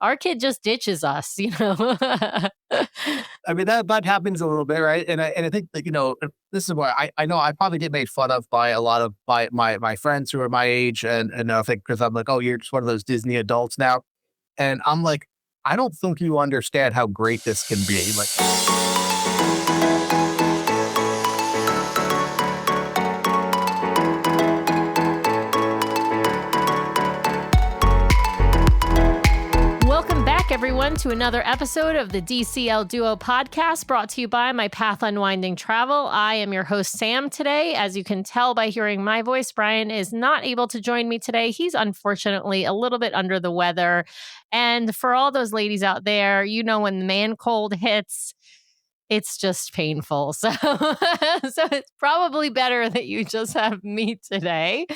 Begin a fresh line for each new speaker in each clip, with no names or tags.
our kid just ditches us, you know?
I mean, that happens a little bit, right? And I think like, this is where I know I probably get made fun of by a lot of my friends who are my age, and I think because I'm like, oh, you're just one of those Disney adults now, and I'm like, I don't think you understand how great this can be. Like,
Welcome back, everyone, to another episode of the DCL Duo podcast brought to you by My Path Unwinding Travel. I am your host, Sam, today. As you can tell by hearing my voice, Brian is not able to join me today. He's unfortunately a little bit under the weather. And for all those ladies out there, you know, when the man cold hits, it's just painful. So it's probably better that you just have me today.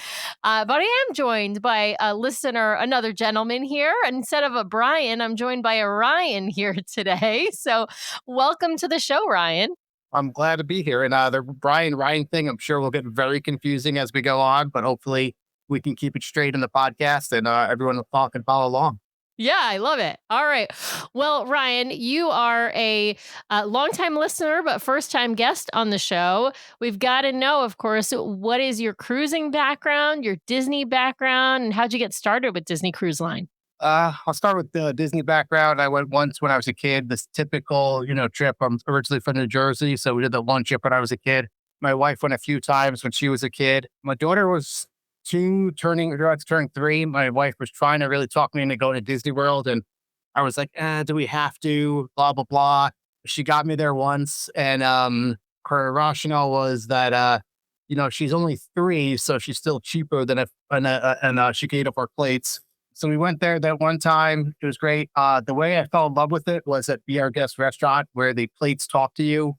But I am joined by a listener, another gentleman here. Instead of a Brian, I'm joined by a Ryan here today. So welcome to the show, Ryan.
I'm glad to be here. And the Brian Ryan thing, I'm sure will get very confusing as we go on, but hopefully we can keep it straight in the podcast and everyone will talk and follow along.
Yeah, I love it. All right. Well, Ryan, you are a longtime listener, but first-time guest on the show. We've got to know, of course, what is your cruising background, your Disney background, and how'd you get started with Disney Cruise Line?
I'll start with the Disney background. I went once when I was a kid, this typical, trip. I'm originally from New Jersey, so we did the one trip when I was a kid. My wife went a few times when she was a kid. My daughter was turning 3. My wife was trying to really talk me into going to Disney World, and I was like, do we have to? Blah blah blah. She got me there once, and her rationale was that she's only 3, so she's still cheaper than and she could eat up our plates. So we went there that one time. It was great. The way I fell in love with it was at Be Our Guest restaurant, where the plates talk to you.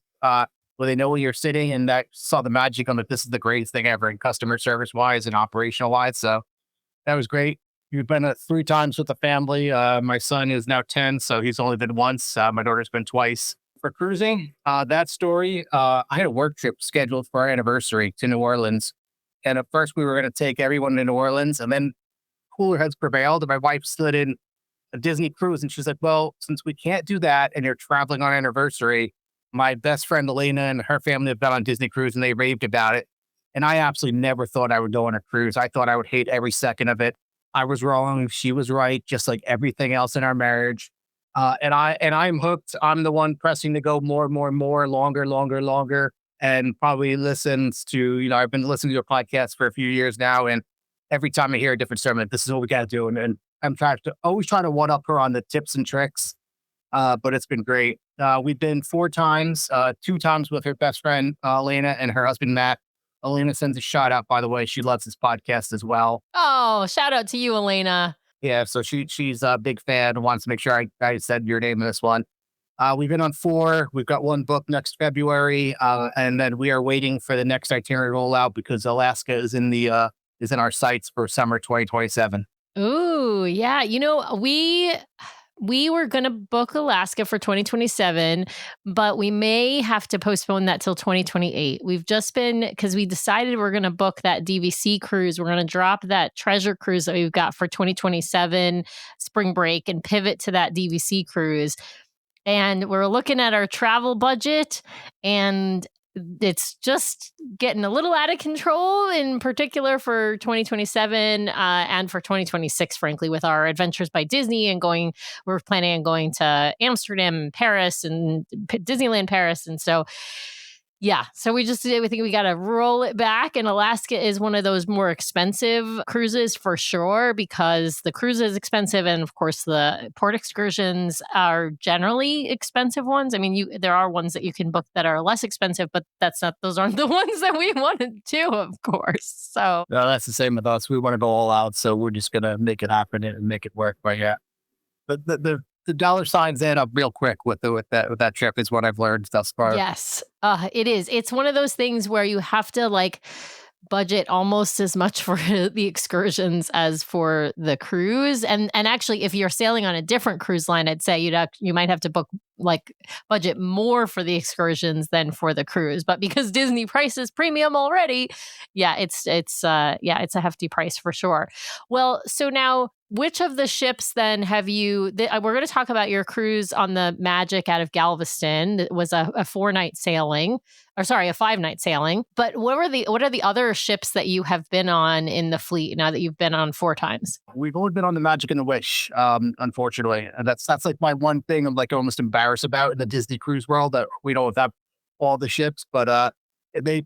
Where they know where you're sitting, and that saw the magic on it. This is the greatest thing ever in customer service wise and operational wise. So that was great. We've been 3 times with the family. My son is now 10, so he's only been once. My daughter's been twice. For cruising, that story, I had a work trip scheduled for our anniversary to New Orleans. And at first we were going to take everyone to New Orleans, and then cooler heads prevailed. And my wife slid in a Disney cruise, and she's like, well, since we can't do that and you're traveling on anniversary, my best friend Elena and her family have been on Disney Cruise and they raved about it. And I absolutely never thought I would go on a cruise. I thought I would hate every second of it. I was wrong. She was right, just like everything else in our marriage. And I'm hooked. I'm the one pressing to go more, longer, and probably listens to, I've been listening to your podcast for a few years now. And every time I hear a different sermon, this is what we got to do. And I'm always trying to one up her on the tips and tricks. But it's been great. We've been 4 times, 2 times with her best friend, Elena, and her husband, Matt. Elena sends a shout out, by the way. She loves this podcast as well.
Oh, shout out to you, Elena.
Yeah, so she's a big fan, wants to make sure I said your name in this one. We've been on 4. We've got 1 book next February, and then we are waiting for the next itinerary rollout because Alaska is in our sights for summer 2027.
Ooh, yeah. We were going to book Alaska for 2027, but we may have to postpone that till 2028. We've just been, because we decided we're going to book that DVC cruise. We're going to drop that treasure cruise that we've got for 2027 spring break and pivot to that DVC cruise. And we're looking at our travel budget, and it's just getting a little out of control, in particular for 2027 and for 2026, frankly, with our Adventures by Disney and we're planning on going to Amsterdam, Paris, and Disneyland Paris. And so, yeah, so we think we got to roll it back. And Alaska is one of those more expensive cruises for sure, because the cruise is expensive. And of course, the port excursions are generally expensive ones. I mean, there are ones that you can book that are less expensive, but those aren't the ones that we wanted to, of course. So
no, that's the same with us. We want to go all out. So we're just going to make it happen and make it work. But yeah, the dollar signs add up real quick with that trip is what I've learned thus far.
Yes, it is. It's one of those things where you have to budget almost as much for the excursions as for the cruise. And actually, if you're sailing on a different cruise line, I'd say you might have to budget more for the excursions than for the cruise. But because Disney prices premium already, yeah, it's a hefty price for sure. Well, so now which of the ships then have you? We're going to talk about your cruise on the Magic out of Galveston. It was a 4-night sailing, or sorry, a 5-night sailing. But what are the other ships that you have been on in the fleet now that you've been on 4 times?
We've only been on the Magic and the Wish, unfortunately. And that's like my one thing I'm like almost embarrassed about in the Disney cruise world, that we don't have all the ships, but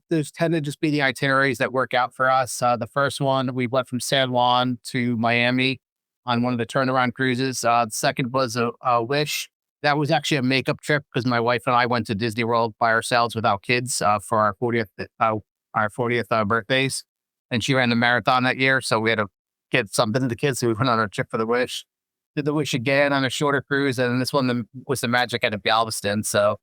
those tend to just be the itineraries that work out for us. The first one, we went from San Juan to Miami on one of the turnaround cruises. The second was a Wish. That was actually a makeup trip because my wife and I went to Disney World by ourselves without kids for our 40th birthdays. And she ran the marathon that year. So we had to get something to the kids. So we went on a trip for the Wish. Did the Wish again on a shorter cruise. And this one was the Magic out of Galveston. So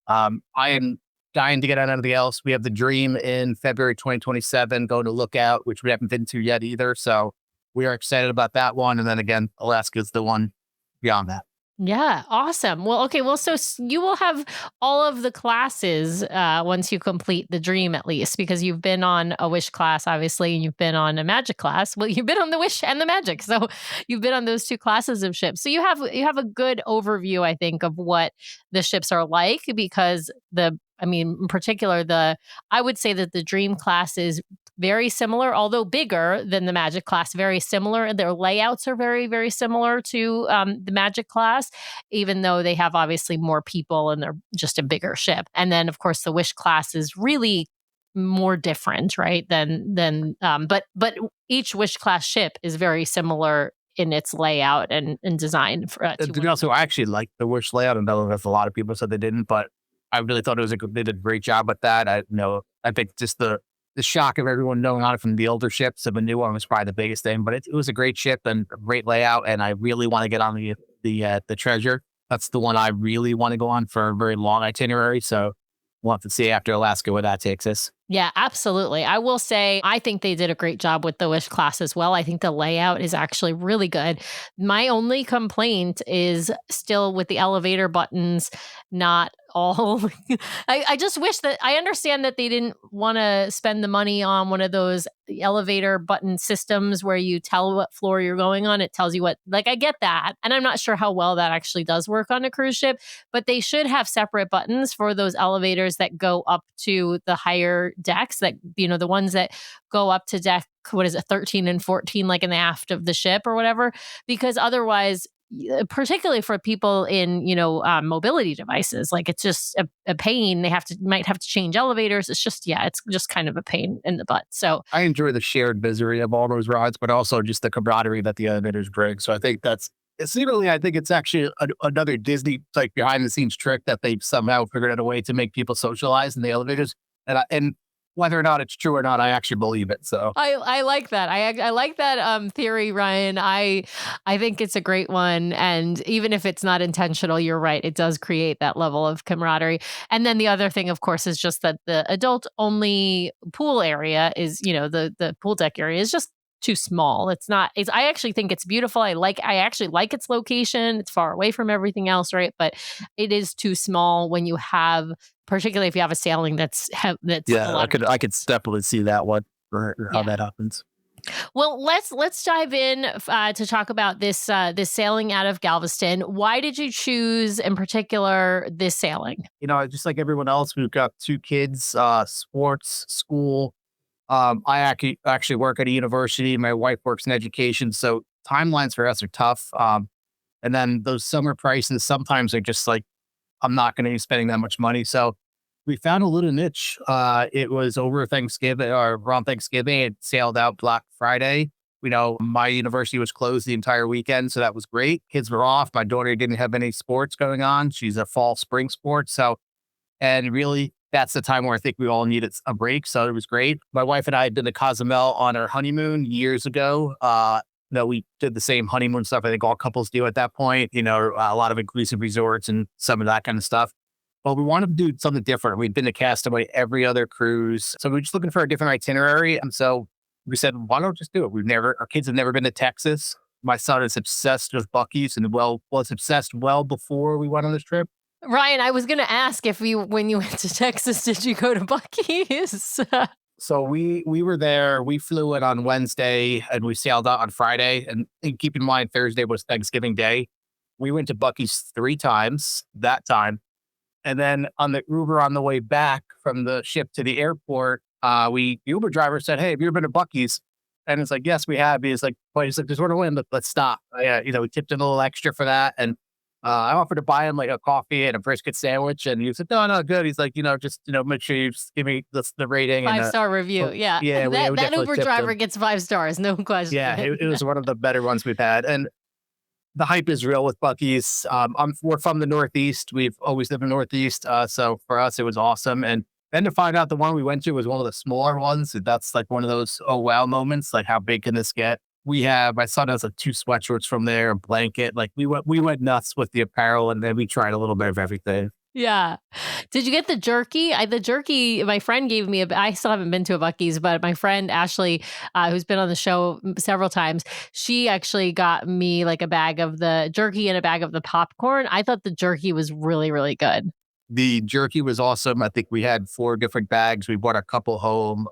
I am dying to get on anything else. We have the Dream in February 2027, going to Lookout, which we haven't been to yet either. So we are excited about that one. And then again, Alaska is the one beyond that.
Yeah, awesome. Well, okay. Well, so you will have all of the classes once you complete the Dream, at least, because you've been on a Wish class, obviously, and you've been on a Magic class. Well, you've been on the Wish and the Magic, so you've been on those 2 classes of ships. So you have a good overview, I think, of what the ships are like, because in particular, I would say that the Dream class is very similar, although bigger than the Magic class, very similar. Their layouts are very, very similar to the Magic class, even though they have obviously more people and they're just a bigger ship. And then, of course, the Wish class is really more different, right? But each Wish class ship is very similar in its layout and design.
Also, I actually like the Wish layout, and that's a lot of people said they didn't, but I really thought they did a great job with that. I think just the shock of everyone knowing on it from the older ships of a new one was probably the biggest thing, but it was a great ship and a great layout. And I really want to get on the Treasure. That's the one I really want to go on for a very long itinerary. So we'll have to see after Alaska where that takes us.
Yeah, absolutely. I will say, I think they did a great job with the Wish class as well. I think the layout is actually really good. My only complaint is still with the elevator buttons, not all. I just wish that I understand that they didn't want to spend the money on one of those elevator button systems where you tell what floor you're going on. It tells you what, I get that. And I'm not sure how well that actually does work on a cruise ship, but they should have separate buttons for those elevators that go up to the higher decks, that, the ones that go up to deck, 13 and 14, like in the aft of the ship or whatever, because otherwise, particularly for people in, mobility devices, it's just a pain. They might have to change elevators. It's just kind of a pain in the butt. So
I enjoy the shared misery of all those rides, but also just the camaraderie that the elevators bring. So I think I think it's actually another Disney behind the scenes trick that they've somehow figured out a way to make people socialize in the elevators. And whether or not it's true or not, I actually believe it. So
I like that. I like that theory, Ryan. I think it's a great one. And even if it's not intentional, you're right. It does create that level of camaraderie. And then the other thing, of course, is just that the adult only pool area is, the pool deck area is just too small. I actually think it's beautiful. I actually like its location. It's far away from everything else, right? But it is too small when you have, particularly if you have a sailing that's
I could definitely see that one or how that happens.
Well, let's dive in to talk about this sailing out of Galveston. Why did you choose in particular this sailing?
Just like everyone else, we've got 2 kids, sports, school. I actually work at a university. My wife works in education, so timelines for us are tough. And then those summer prices sometimes are just I'm not going to be spending that much money. So we found a little niche. It was over Thanksgiving or around Thanksgiving. It sailed out Black Friday. My university was closed the entire weekend, so that was great. Kids were off. My daughter didn't have any sports going on. She's a fall spring sport. And really, that's the time where I think we all needed a break. So it was great. My wife and I had been to Cozumel on our honeymoon years ago. We did the same honeymoon stuff I think all couples do at that point, a lot of inclusive resorts and some of that kind of stuff. But we wanted to do something different. We'd been to Castaway every other cruise. So we were just looking for a different itinerary. And so we said, why don't we just do it? Our kids have never been to Texas. My son is obsessed with Buc-ee's and was obsessed well before we went on this trip.
Ryan, I was going to ask when you went to Texas, did you go to Buc-ee's?
So we were there. We flew in on Wednesday and we sailed out on Friday. And keep in mind, Thursday was Thanksgiving Day. We went to Buc-ee's 3 times that time. And then on the Uber on the way back from the ship to the airport, the Uber driver said, "Hey, have you ever been to Buc-ee's?" And it's like, "Yes, we have." He's like, "Wait," he's like, "There's one to win, but let's stop." Yeah, we tipped him a little extra for that. And I offered to buy him like a coffee and a brisket sandwich. And he said, "No, no, good." He's like, just, make sure you just give me the rating. And
5-star review.
well,
Yeah.
yeah, we
That
definitely
Uber
tipped
driver
him.
gets 5 stars, no
Yeah,
question.
it was one of the better ones we've had. And the hype is real with Buc-ee's. We're from the Northeast. We've always lived in the Northeast. So for us, it was awesome. And then to find out the one we went to was one of the smaller ones, that's like one of those, oh, wow moments. Like, how big can this get? My son has like 2 sweatshirts from there, a blanket. Like, we went nuts with the apparel, and then we tried a little bit of everything.
Yeah. Did you get the jerky? The jerky my friend gave me I still haven't been to a Buc-ee's, but my friend Ashley, who's been on the show several times, she actually got me like a bag of the jerky and a bag of the popcorn. I thought the jerky was really, really good.
The jerky was awesome. I think we had 4 different bags. We brought a couple home.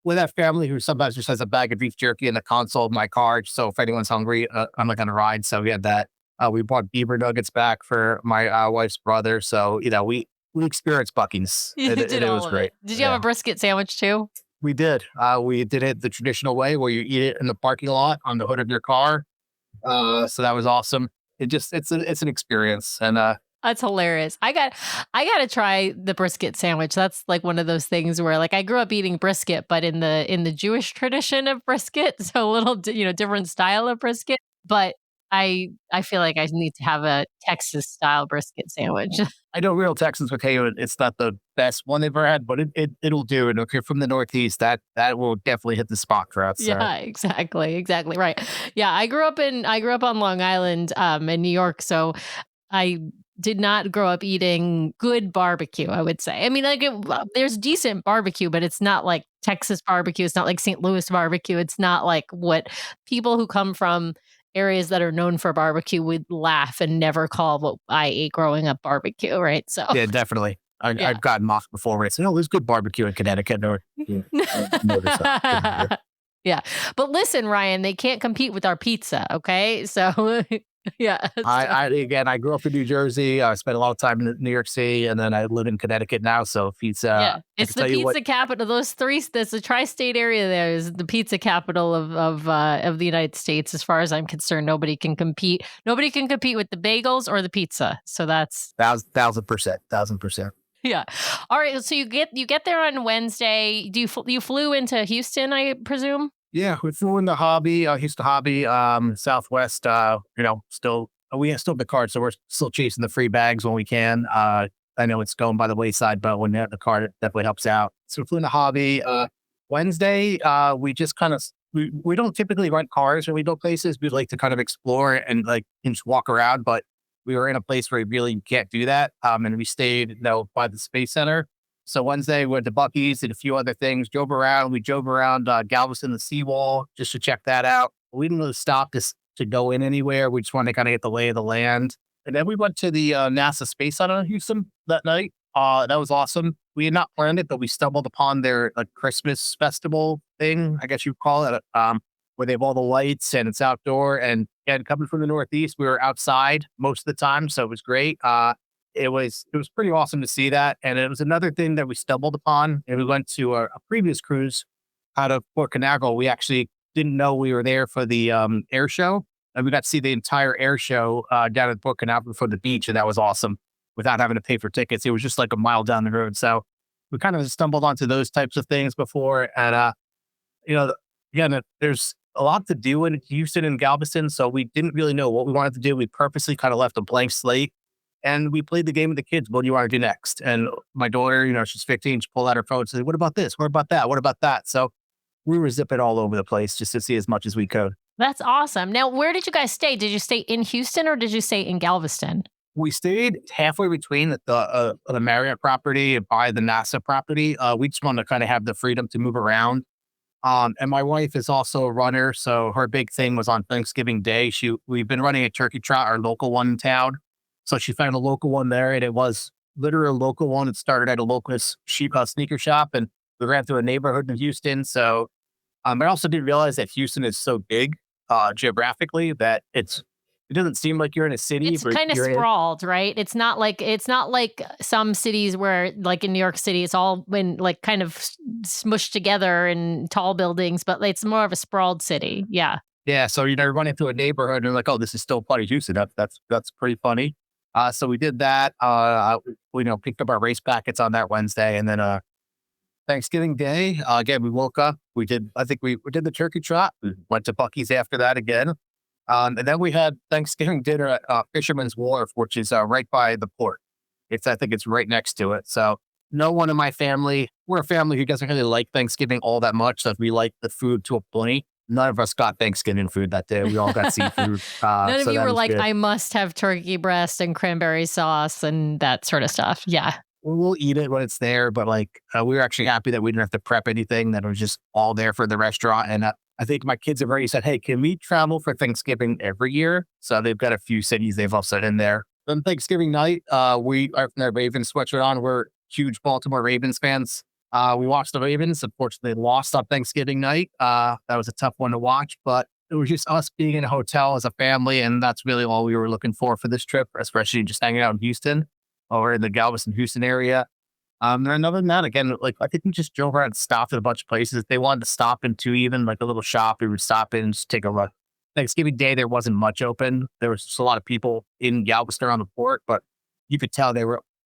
With that family who sometimes just has a bag of beef jerky in the console of my car. So if anyone's hungry, I'm not going to ride. So we had that. We bought beaver nuggets back for my wife's brother. So, we experienced Buc-ee's,
You
and
did
it
all
was
of it.
great.
Did you have a
Yeah,
brisket sandwich too?
we did. We did it the traditional way where you eat it in the parking lot on the hood of your car. So that was awesome. It's an experience. And
That's hilarious. I got to try the brisket sandwich. That's like one of those things where like I grew up eating brisket, but in the Jewish tradition of brisket, so a little different style of brisket, but I feel like I need to have a Texas style brisket sandwich.
I know real Texans will tell you it's not the best one they've ever had, but it'll do. And if you're from the Northeast, that will definitely hit the spot for us. So
Yeah, exactly. Exactly. Right. Yeah, I grew up on Long Island in New York, so I did not grow up eating good barbecue, I would say. I mean, like, there's decent barbecue, but it's not like Texas barbecue. It's not like St. Louis barbecue. It's not like what people who come from areas that are known for barbecue would laugh and never call what I ate growing up barbecue, right? So,
yeah, definitely.
yeah.
I've gotten mocked before where it's, there's good barbecue in Connecticut. Or yeah, I've noticed that. Good to hear.
Yeah. But listen, Ryan, they can't compete with our pizza, okay? So, yeah. So,
I grew up in New Jersey. I spent a lot of time in New York City, and then I live in Connecticut now. So if it's,
yeah,
I
it's
can
the
tell you what,
pizza capital. Those three, that's the tri-state area. There is the pizza capital of the United States. As far as I'm concerned, nobody can compete. Nobody can compete with the bagels or the pizza. So that's
1,000%, 1,000%.
yeah. All right. So you get there on Wednesday. You flew into Houston, I presume?
Yeah, we flew in the hobby, Houston Hobby, Southwest. Still we still have the card, so we're still chasing the free bags when we can. I know it's going by the wayside, but when you have the card, it definitely helps out. So we flew in the hobby. Wednesday, we just kind of we don't typically rent cars when we go places. We like to kind of explore and just walk around, but we were in a place where we really can't do that. And we stayed, by the Space Center. So Wednesday, we went to Buc-ee's, did a few other things, drove around. We drove around Galveston, the seawall, just to check that out. We didn't really stop to go in anywhere. We just wanted to kind of get the lay of the land. And then we went to the NASA Space Center in Houston that night. That was awesome. We had not planned it, but we stumbled upon their Christmas festival thing, I guess you'd call it, where they have all the lights and it's outdoor. And coming from the Northeast, we were outside most of the time, so it was great. It was pretty awesome to see that. And it was another thing that we stumbled upon. And we went to a previous cruise out of Port Canaveral. We actually didn't know we were there for the air show. And we got to see the entire air show down at Port Canaveral for the beach. And that was awesome without having to pay for tickets. It was just like a mile down the road. So we kind of stumbled onto those types of things before. And, again, there's a lot to do in Houston and Galveston. So we didn't really know what we wanted to do. We purposely kind of left a blank slate. And we played the game with the kids. What do you want to do next? And my daughter, she's 15. She pulled out her phone and said, "What about this? What about that? What about that?" So we were zipping all over the place just to see as much as we could.
That's awesome. Now, where did you guys stay? Did you stay in Houston or did you stay in Galveston?
We stayed halfway between the Marriott property by the NASA property. We just wanted to kind of have the freedom to move around. And my wife is also a runner, so her big thing was on Thanksgiving Day. We've been running a turkey trot, our local one in town. So she found a local one there, and it was literally a local one. It started at a local sneaker shop, and We ran through a neighborhood in Houston. So I also didn't realize that Houston is so big geographically that it doesn't seem like you're in a city,
It's
but
kind of
you're in.
sprawled, right? It's not like some cities where, like in New York City, it's all been like kind of smushed together in tall buildings, but it's more of a sprawled city. Yeah.
Yeah, so you're running through a neighborhood and you're like, oh, this is still Bloody Houston. That's pretty funny. So we did that. Picked up our race packets on that Wednesday, and then Thanksgiving Day, again, we woke up. I think we did the turkey trot. We went to Buc-ee's after that again. And then we had Thanksgiving dinner at Fisherman's Wharf, which is right by the port. I think it's right next to it. So no one in my family, we're a family who doesn't really like Thanksgiving all that much. So we like the food to a point. None of us got Thanksgiving food that day. We all got seafood.
None of
So
you
that
were
was
like,
good.
I must have turkey breast and cranberry sauce and that sort of stuff. Yeah.
We'll eat it when it's there, but we were actually happy that we didn't have to prep anything, that it was just all there for the restaurant. And I think my kids have already said, hey, can we travel for Thanksgiving every year? So they've got a few cities they've all set in there. Then Thanksgiving night, we are from the Ravens sweatshirt on. We're huge Baltimore Ravens fans. We watched the Ravens. Unfortunately, they lost on Thanksgiving night. That was a tough one to watch, but it was just us being in a hotel as a family. And that's really all we were looking for this trip, especially just hanging out in Houston or in the Galveston, Houston area. And other than that, again, I think we just drove around and stopped at a bunch of places. If they wanted to stop into even like a little shop, we would stop in and just take a look. Thanksgiving Day, there wasn't much open. There was just a lot of people in Galveston around the port, but you could tell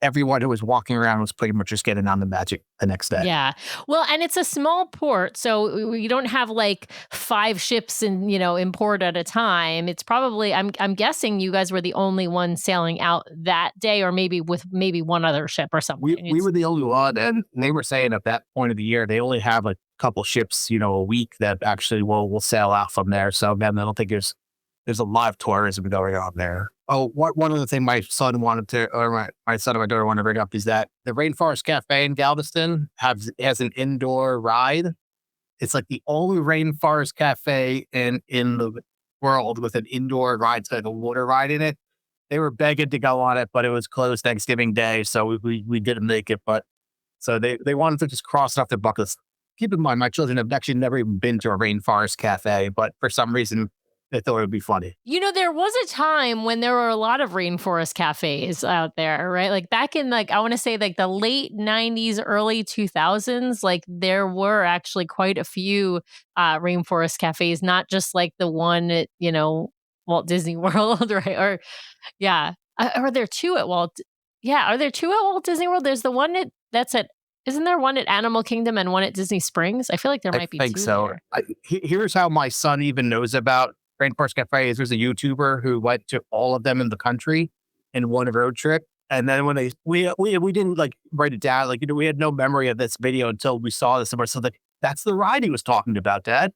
everyone who was walking around was pretty much just getting on the Magic the next day.
Yeah. Well, and it's a small port, so you don't have like 5 ships in port at a time. It's probably I'm guessing you guys were the only one sailing out that day, or maybe with maybe one other ship or something.
We were the only one, and they were saying at that point of the year they only have a couple ships, a week that actually will sail out from there. So man, I don't think there's a lot of tourism going on there. Oh, one other thing my son wanted to, or my son and my daughter wanted to bring up is that the Rainforest Cafe in Galveston has an indoor ride. It's like the only Rainforest Cafe in the world with an indoor ride, so like a water ride in it. They were begging to go on it, but it was closed Thanksgiving Day, so we didn't make it. But so they wanted to just cross it off their bucket list. Keep in mind, my children have actually never even been to a Rainforest Cafe, but for some reason, they thought it would be funny.
There was a time when there were a lot of rainforest cafes out there, right? Like back in I want to say like the late 90s, early 2000s, like there were actually quite a few rainforest cafes, not just like the one at, Walt Disney World, right? Or yeah. Are there two at Walt? Yeah, are there two at Walt Disney World? There's the one that's at isn't there one at Animal Kingdom and one at Disney Springs? I feel like there
I
might be
think
two
so.
there.
Here's how my son even knows about Rainforest Cafe. There's a YouTuber who went to all of them in the country in one road trip. And then when we didn't write it down, we had no memory of this video until we saw this. And we're so like, that's the ride he was talking about, Dad.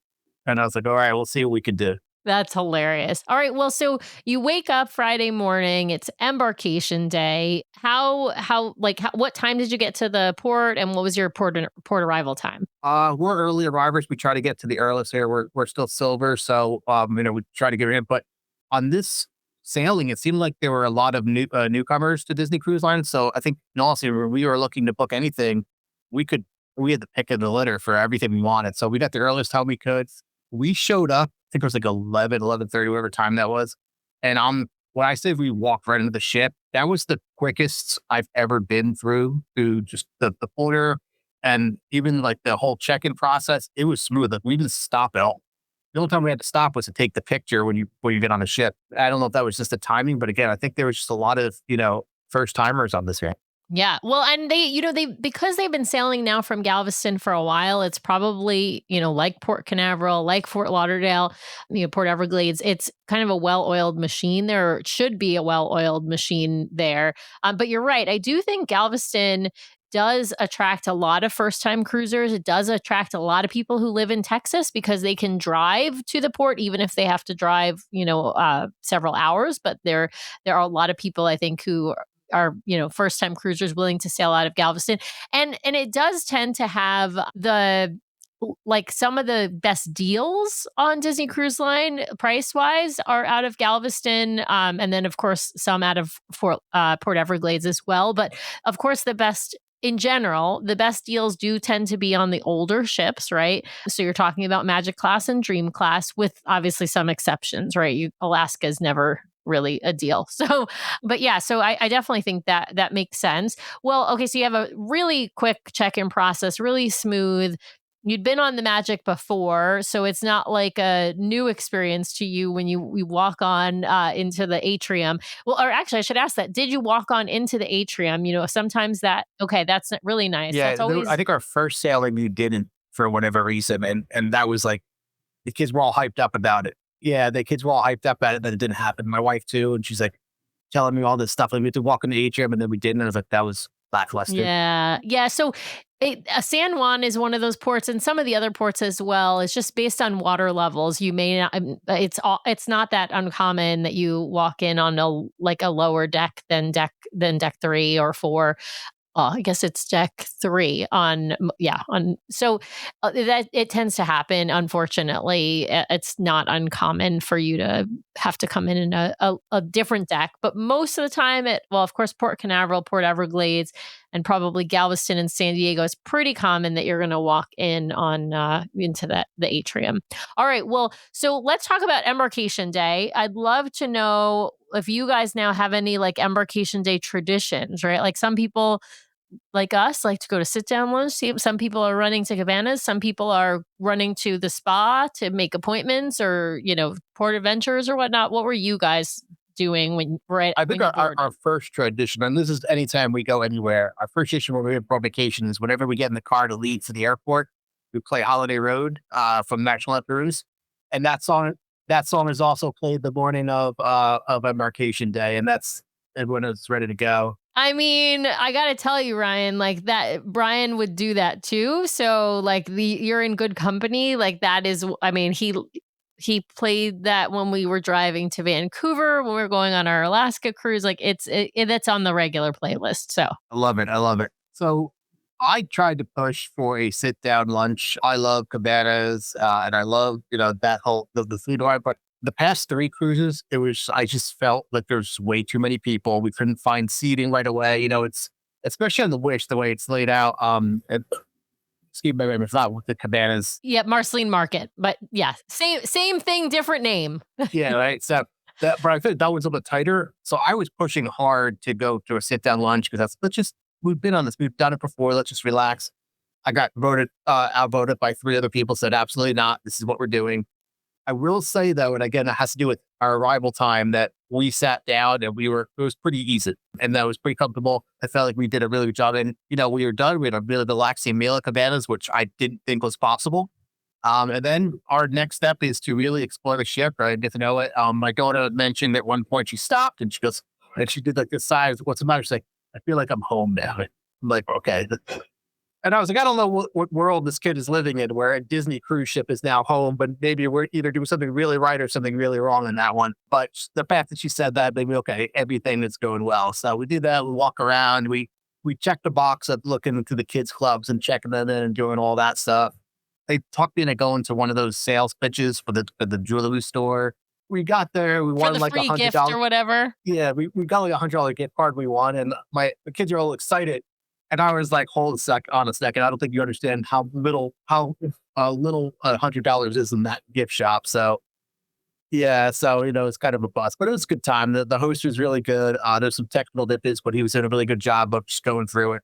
And I was like, all right, we'll see what we can do.
That's hilarious. All right. Well, so you wake up Friday morning, it's embarkation day. What time did you get to the port, and what was your port arrival time?
We're early arrivals. We try to get to the earliest here. We're still silver. So, we try to get in, but on this sailing, it seemed like there were a lot of newcomers to Disney Cruise Line. So I think honestly, when we were looking to book anything, we had the pick of the litter for everything we wanted. So we got the earliest time we could. We showed up, I think it was like 11:30, whatever time that was. And when I say we walked right into the ship, that was the quickest I've ever been through to just the porter and even like the whole check-in process. It was smooth. Like we didn't stop at all. The only time we had to stop was to take the picture when you get on the ship. I don't know if that was just the timing, but again, I think there was just a lot of, first timers on this trip.
Yeah. Well, and because they've been sailing now from Galveston for a while, it's probably, like Port Canaveral, like Fort Lauderdale, Port Everglades, it's kind of a well-oiled machine there. Or it should be a well-oiled machine there. But you're right. I do think Galveston does attract a lot of first-time cruisers. It does attract a lot of people who live in Texas because they can drive to the port, even if they have to drive, several hours. But there are a lot of people, I think, who are first time cruisers willing to sail out of Galveston, and it does tend to have some of the best deals on Disney Cruise Line price wise are out of Galveston, and then of course some out of Port Everglades as well. But of course the best in general, the best deals do tend to be on the older ships, right? So you're talking about Magic Class and Dream Class, with obviously some exceptions, right? Alaska is never really a deal. So, but yeah, so I definitely think that that makes sense. Well, okay, so you have a really quick check-in process, really smooth. You'd been on the Magic before, so it's not like a new experience to you when we walk on into the atrium. Well, or actually, I should ask that. Did you walk on into the atrium? Sometimes that, okay, that's really nice.
Yeah,
That's
I
always,
think our first sailing we didn't for whatever reason, and that was like the kids were all hyped up about it. Yeah, the kids were all hyped up about it, but it didn't happen. My wife too, and she's like telling me all this stuff. Like we had to walk in the atrium, and then we didn't. And I was like, that was lackluster.
yeah. Yeah. So San Juan is one of those ports, and some of the other ports as well. It's just based on water levels. You may not, it's not that uncommon that you walk in on a lower deck 3 or 4. I guess it's deck 3 so that it tends to happen. Unfortunately, it's not uncommon for you to have to come in a different deck, but most of the time of course, Port Canaveral, Port Everglades, and probably Galveston and San Diego, is pretty common that you're going to walk in on into the atrium. All right, well, so let's talk about Embarkation Day. I'd love to know if you guys now have any like Embarkation Day traditions, right? Like some people like us like to go to sit down lunch. Some people are running to cabanas. Some people are running to the spa to make appointments, or port adventures or whatnot. What were you guys doing
I think our first tradition, and this is anytime we go anywhere, our first tradition when we have on vacation is whenever we get in the car to leave to the airport, we play Holiday Road from National Outperformed. And that song is also played the morning of Embarkation Day, and that's when it's ready to go.
I mean, I gotta tell you, Ryan, like that Brian would do that too. So like you're in good company. Like that is, I mean, he played that when we were driving to Vancouver, when we were going on our Alaska cruise. Like it's on the regular playlist. So
I love it. I love it. So I tried to push for a sit down lunch. I love cabanas, and I love that whole the food line. But the past 3 cruises, I just felt like there's way too many people. We couldn't find seating right away. It's especially on the Wish the way it's laid out. And excuse me, it's not with the cabanas.
yeah, Marceline Market, but yeah, same thing, different name.
Yeah, right. So but I think that was a little bit tighter. So I was pushing hard to go to a sit down lunch because we've been on this, we've done it before. Let's just relax. I got outvoted by 3 other people. Said absolutely not. This is what we're doing. I will say though, and again, it has to do with our arrival time, that we sat down and it was pretty easy and that was pretty comfortable. I felt like we did a really good job. And, we were done. We had a really relaxing meal at cabanas, which I didn't think was possible. And then our next step is to really explore the ship, right? Get to know it. My daughter mentioned at one point she stopped and she did like this size. What's the matter? She's like, I feel like I'm home now. I'm like, okay. And I was like, I don't know what world this kid is living in where a Disney cruise ship is now home, but maybe we're either doing something really right or something really wrong in that one. But the fact that she said that made me, okay, everything is going well. So we do that. We walk around. We check the box of looking into the kids' clubs and checking them in and doing all that stuff. They talked me into going to one of those sales pitches for the jewelry store. We got there. We
For
won
the
like
free gift
$100
or whatever.
Yeah, we got like $100 gift card we won, and the kids are all excited. And I was like, hold on a second. I don't think you understand how little $100 is in that gift shop. So yeah, so it's kind of a bust, but it was a good time. The host was really good. There's some technical difficulties, but he was doing a really good job of just going through it.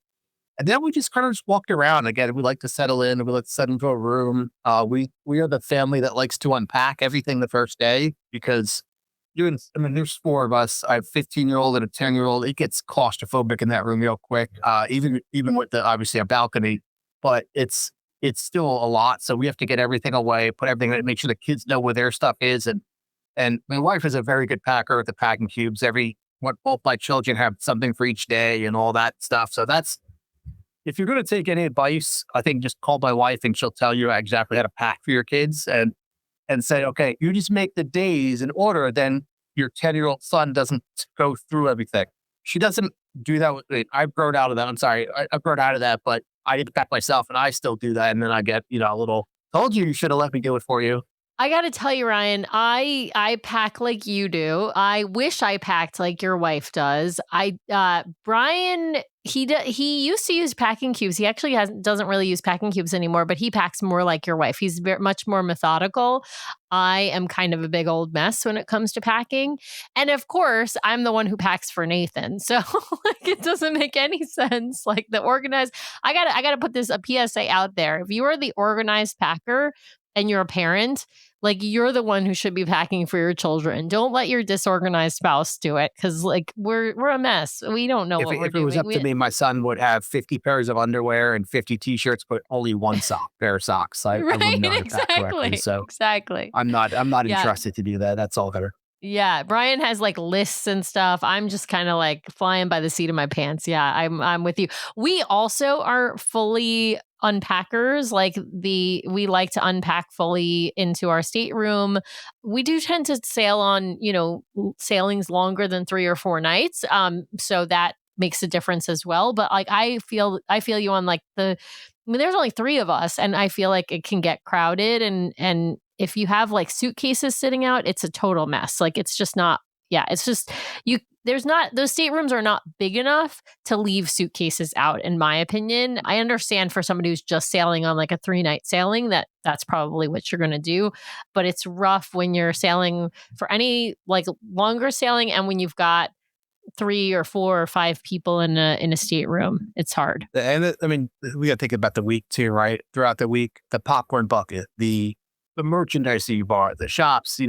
And then we just kind of just walked around. Again, we like to settle in, and we like to settle into a room. We are the family that likes to unpack everything the first day because there's 4 of us. I have a 15-year-old and a 10-year-old. It gets claustrophobic in that room real quick, even with obviously a balcony, but it's still a lot. So we have to get everything away, put everything, make sure the kids know where their stuff is. And my wife is a very good packer with the packing cubes. Both my children have something for each day and all that stuff. So if you're going to take any advice, I think just call my wife and she'll tell you exactly how to pack for your kids and say, okay, you just make the days in order. Then your 10-year-old son doesn't go through everything. She doesn't do that with me. I've grown out of that. I'm sorry. I've grown out of that, but I pack myself and I still do that. And then I get, a little, told you should have let me do it for you.
I gotta tell you, Ryan, I pack like you do. I wish I packed like your wife does. Brian, he used to use packing cubes. He actually doesn't really use packing cubes anymore, but he packs more like your wife. He's much more methodical. I am kind of a big old mess when it comes to packing. And of course, I'm the one who packs for Nathan. So like it doesn't make any sense. Like the organized, I gotta put this a PSA out there. If you are the organized packer and you're a parent, like you're the one who should be packing for your children. Don't let your disorganized spouse do it because like we're a mess. We don't know what we're
If it was
doing.
up to me, my son would have 50 pairs of underwear and 50 t-shirts, but only one pair of socks. I
Right,
wouldn't know how to pack correctly.
exactly.
So
Exactly.
I'm not
Yeah.
entrusted to do that. That's all better.
Yeah, Brian has like lists and stuff. I'm just kind of like flying by the seat of my pants. Yeah, I'm with you. We also are fully unpackers. We like to unpack fully into our stateroom. We do tend to sail on, sailings longer than 3 or 4 nights. So that makes a difference as well. But like I feel you on like there's only 3 of us and I feel like it can get crowded and if you have like suitcases sitting out, it's a total mess. Like it's just not, yeah, it's just there's not, those staterooms are not big enough to leave suitcases out, in my opinion. I understand for somebody who's just sailing on like a 3-night sailing that's probably what you're going to do. But it's rough when you're sailing for any like longer sailing and when you've got 3 or 4 or 5 people in a stateroom. It's hard.
I mean, we got to think about the week too, right? Throughout the week, the popcorn bucket, the merchandise that you bought, the shops,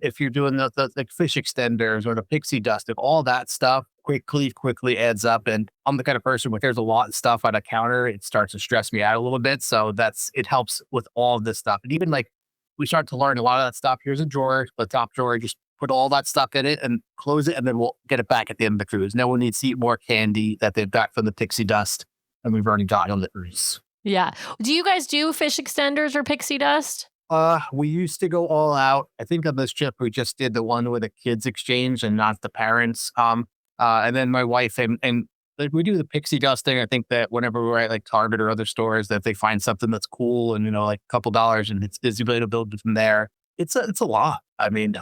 if you're doing the fish extenders or the pixie dust, and all that stuff quickly adds up. And I'm the kind of person when there's a lot of stuff on a counter, it starts to stress me out a little bit. So it helps with all of this stuff. And even like we start to learn a lot of that stuff. Here's a drawer, the top drawer, just put all that stuff in it and close it. And then we'll get it back at the end of the cruise. No one needs to eat more candy that they've got from the pixie dust. And we've already got on the cruise.
Yeah. Do you guys do fish extenders or pixie dust?
We used to go all out. I think on this trip we just did the one with the kids exchange and not the parents. And then my wife and like, we do the pixie dust thing. I think that whenever we're at like Target or other stores, that if they find something that's cool and like a couple dollars and it's able to build it from there. It's a lot. I mean,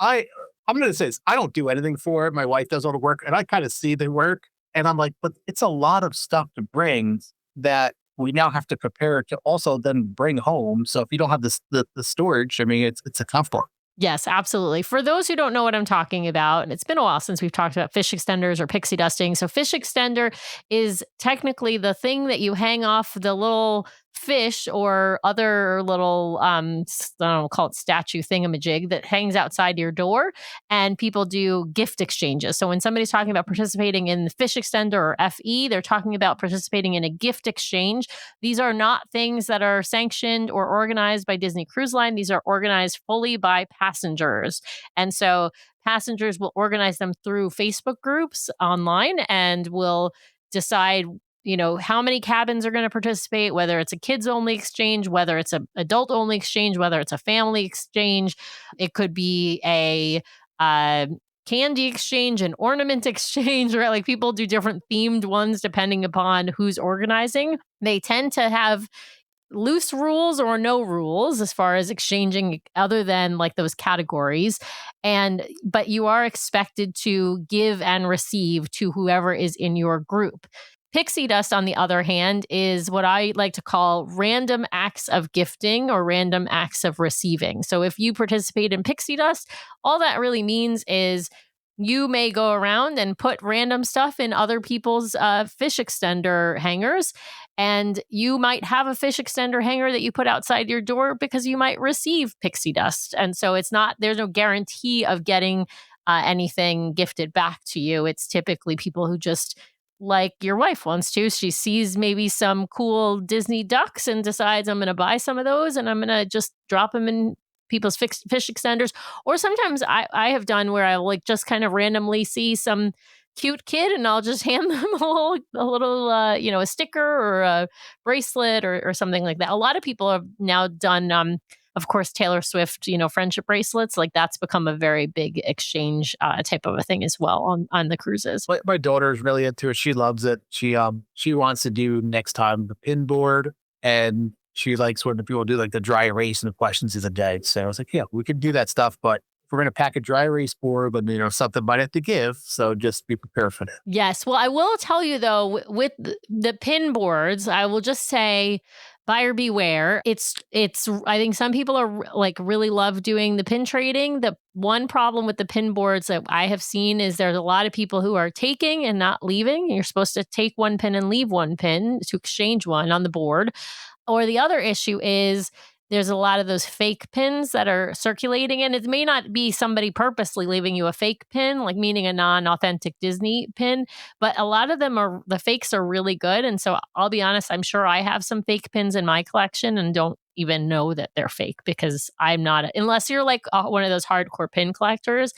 I'm going to say this. I don't do anything for it. My wife does all the work, and I kind of see the work, and I'm like, but it's a lot of stuff to bring that we now have to prepare to also then bring home. So if you don't have the storage, I mean, it's a tough one.
Yes, absolutely. For those who don't know what I'm talking about, and it's been a while since we've talked about fish extenders or pixie dusting. So fish extender is technically the thing that you hang off the little fish or other little I don't know, call it statue thingamajig that hangs outside your door, and people do gift exchanges. So when somebody's talking about participating in the fish extender or FE, they're talking about participating in a gift exchange. These are not things that are sanctioned or organized by Disney Cruise Line. These are organized fully by passengers. And so passengers will organize them through Facebook groups online and will decide how many cabins are going to participate, whether it's a kids only exchange, whether it's a adult only exchange, whether it's a family exchange. It could be a candy exchange, an ornament exchange, right? Like people do different themed ones depending upon who's organizing. They tend to have loose rules or no rules as far as exchanging other than like those categories, but you are expected to give and receive to whoever is in your group. Pixie dust, on the other hand, is what I like to call random acts of gifting or random acts of receiving. So if you participate in pixie dust, all that really means is you may go around and put random stuff in other people's fish extender hangers. And you might have a fish extender hanger that you put outside your door because you might receive pixie dust. And so there's no guarantee of getting anything gifted back to you. It's typically people who just, like your wife wants to. She sees maybe some cool Disney ducks and decides I'm going to buy some of those and I'm going to just drop them in people's fish extenders. Or sometimes I have done where I like just kind of randomly see some cute kid and I'll just hand them a little a sticker or a bracelet or something like that. A lot of people have now done of course, Taylor Swift, friendship bracelets, like that's become a very big exchange type of a thing as well on the cruises.
My daughter's really into it. She loves it. She wants to do next time the pin board, and She likes when the people do like the dry erase and the questions of the day. So I was like, yeah, we can do that stuff, but if we're going to pack a dry erase board, but something might have to give. So just be prepared for that.
Yes. Well, I will tell you though, with the pin boards, I will just say buyer beware. It's I think some people are like really love doing the pin trading. The one problem with the pin boards that I have seen is there's a lot of people who are taking and not leaving. You're supposed to take one pin and leave one pin to exchange one on the board. Or the other issue is there's a lot of those fake pins that are circulating, and it may not be somebody purposely leaving you a fake pin, like meaning a non-authentic Disney pin, but a lot of them are the fakes are really good. And so I'll be honest, I'm sure I have some fake pins in my collection and don't even know that they're fake because I'm not, unless you're like one of those hardcore pin collectors.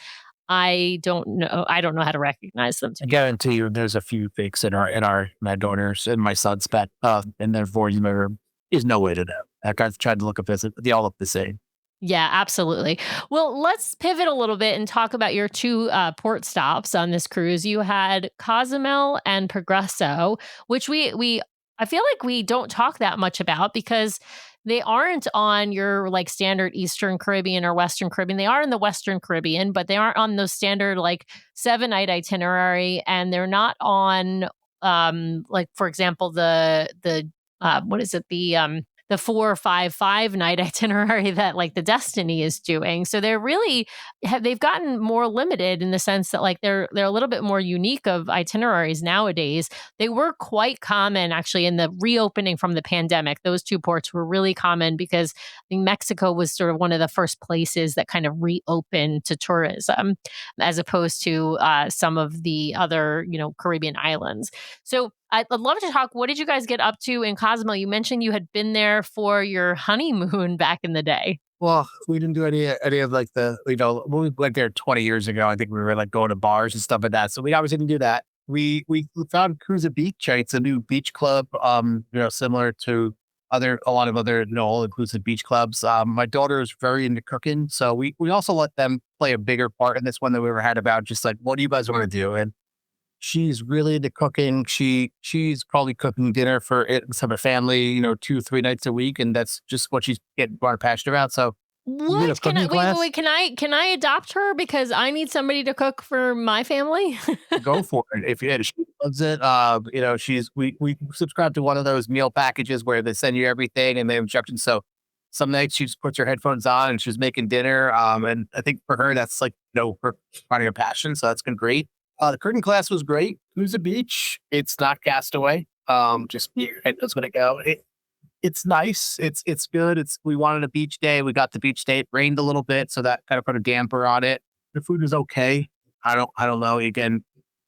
I don't know. I don't know how to recognize them.
I guarantee you, there's a few fakes in my daughter's and my son's pet, and therefore there is no way to know. I tried to look up this; they all look the same.
Yeah, absolutely. Well, let's pivot a little bit and talk about your two port stops on this cruise. You had Cozumel and Progreso, which we I feel like we don't talk that much about because they aren't on your like standard Eastern Caribbean or Western Caribbean. They are in the Western Caribbean, but they aren't on those standard like 7-night itinerary, and they're not on like for example the what is it the 4 or 5 night itinerary that like the Destiny is doing. So they're really they've gotten more limited in the sense that like they're a little bit more unique of itineraries nowadays. They were quite common actually in the reopening from the pandemic. Those two ports were really common because I think Mexico was sort of one of the first places that kind of reopened to tourism as opposed to some of the other, Caribbean islands. So I'd love to talk. What did you guys get up to in Cozumel? You mentioned you had been there for your honeymoon back in the day.
Well, we didn't do any of like when we went there 20 years ago, I think we were like going to bars and stuff like that. So we obviously didn't do that. We found Kusa Beach. Right? It's a new beach club, similar to a lot of other all inclusive beach clubs. My daughter is very into cooking, so we also let them play a bigger part in this one than we ever had about just like, what do you guys want to do? And she's really into cooking. She's probably cooking dinner for some of her family, 2-3 nights a week, and that's just what she's getting more passionate about. So,
What can I
cooking class,
wait? Can I adopt her because I need somebody to cook for my family?
go for it. If she loves it, we subscribe to one of those meal packages where they send you everything and they have instructions. So some nights she just puts her headphones on and she's making dinner. And I think for her that's like her finding a passion. So that's been great. The curtain class was great. Kusa Beach. It's not Castaway. Just that's gonna go. It's nice. It's good. We wanted a beach day. We got the beach day. It rained a little bit, so that kind of put a damper on it. The food is okay. I don't know. Again,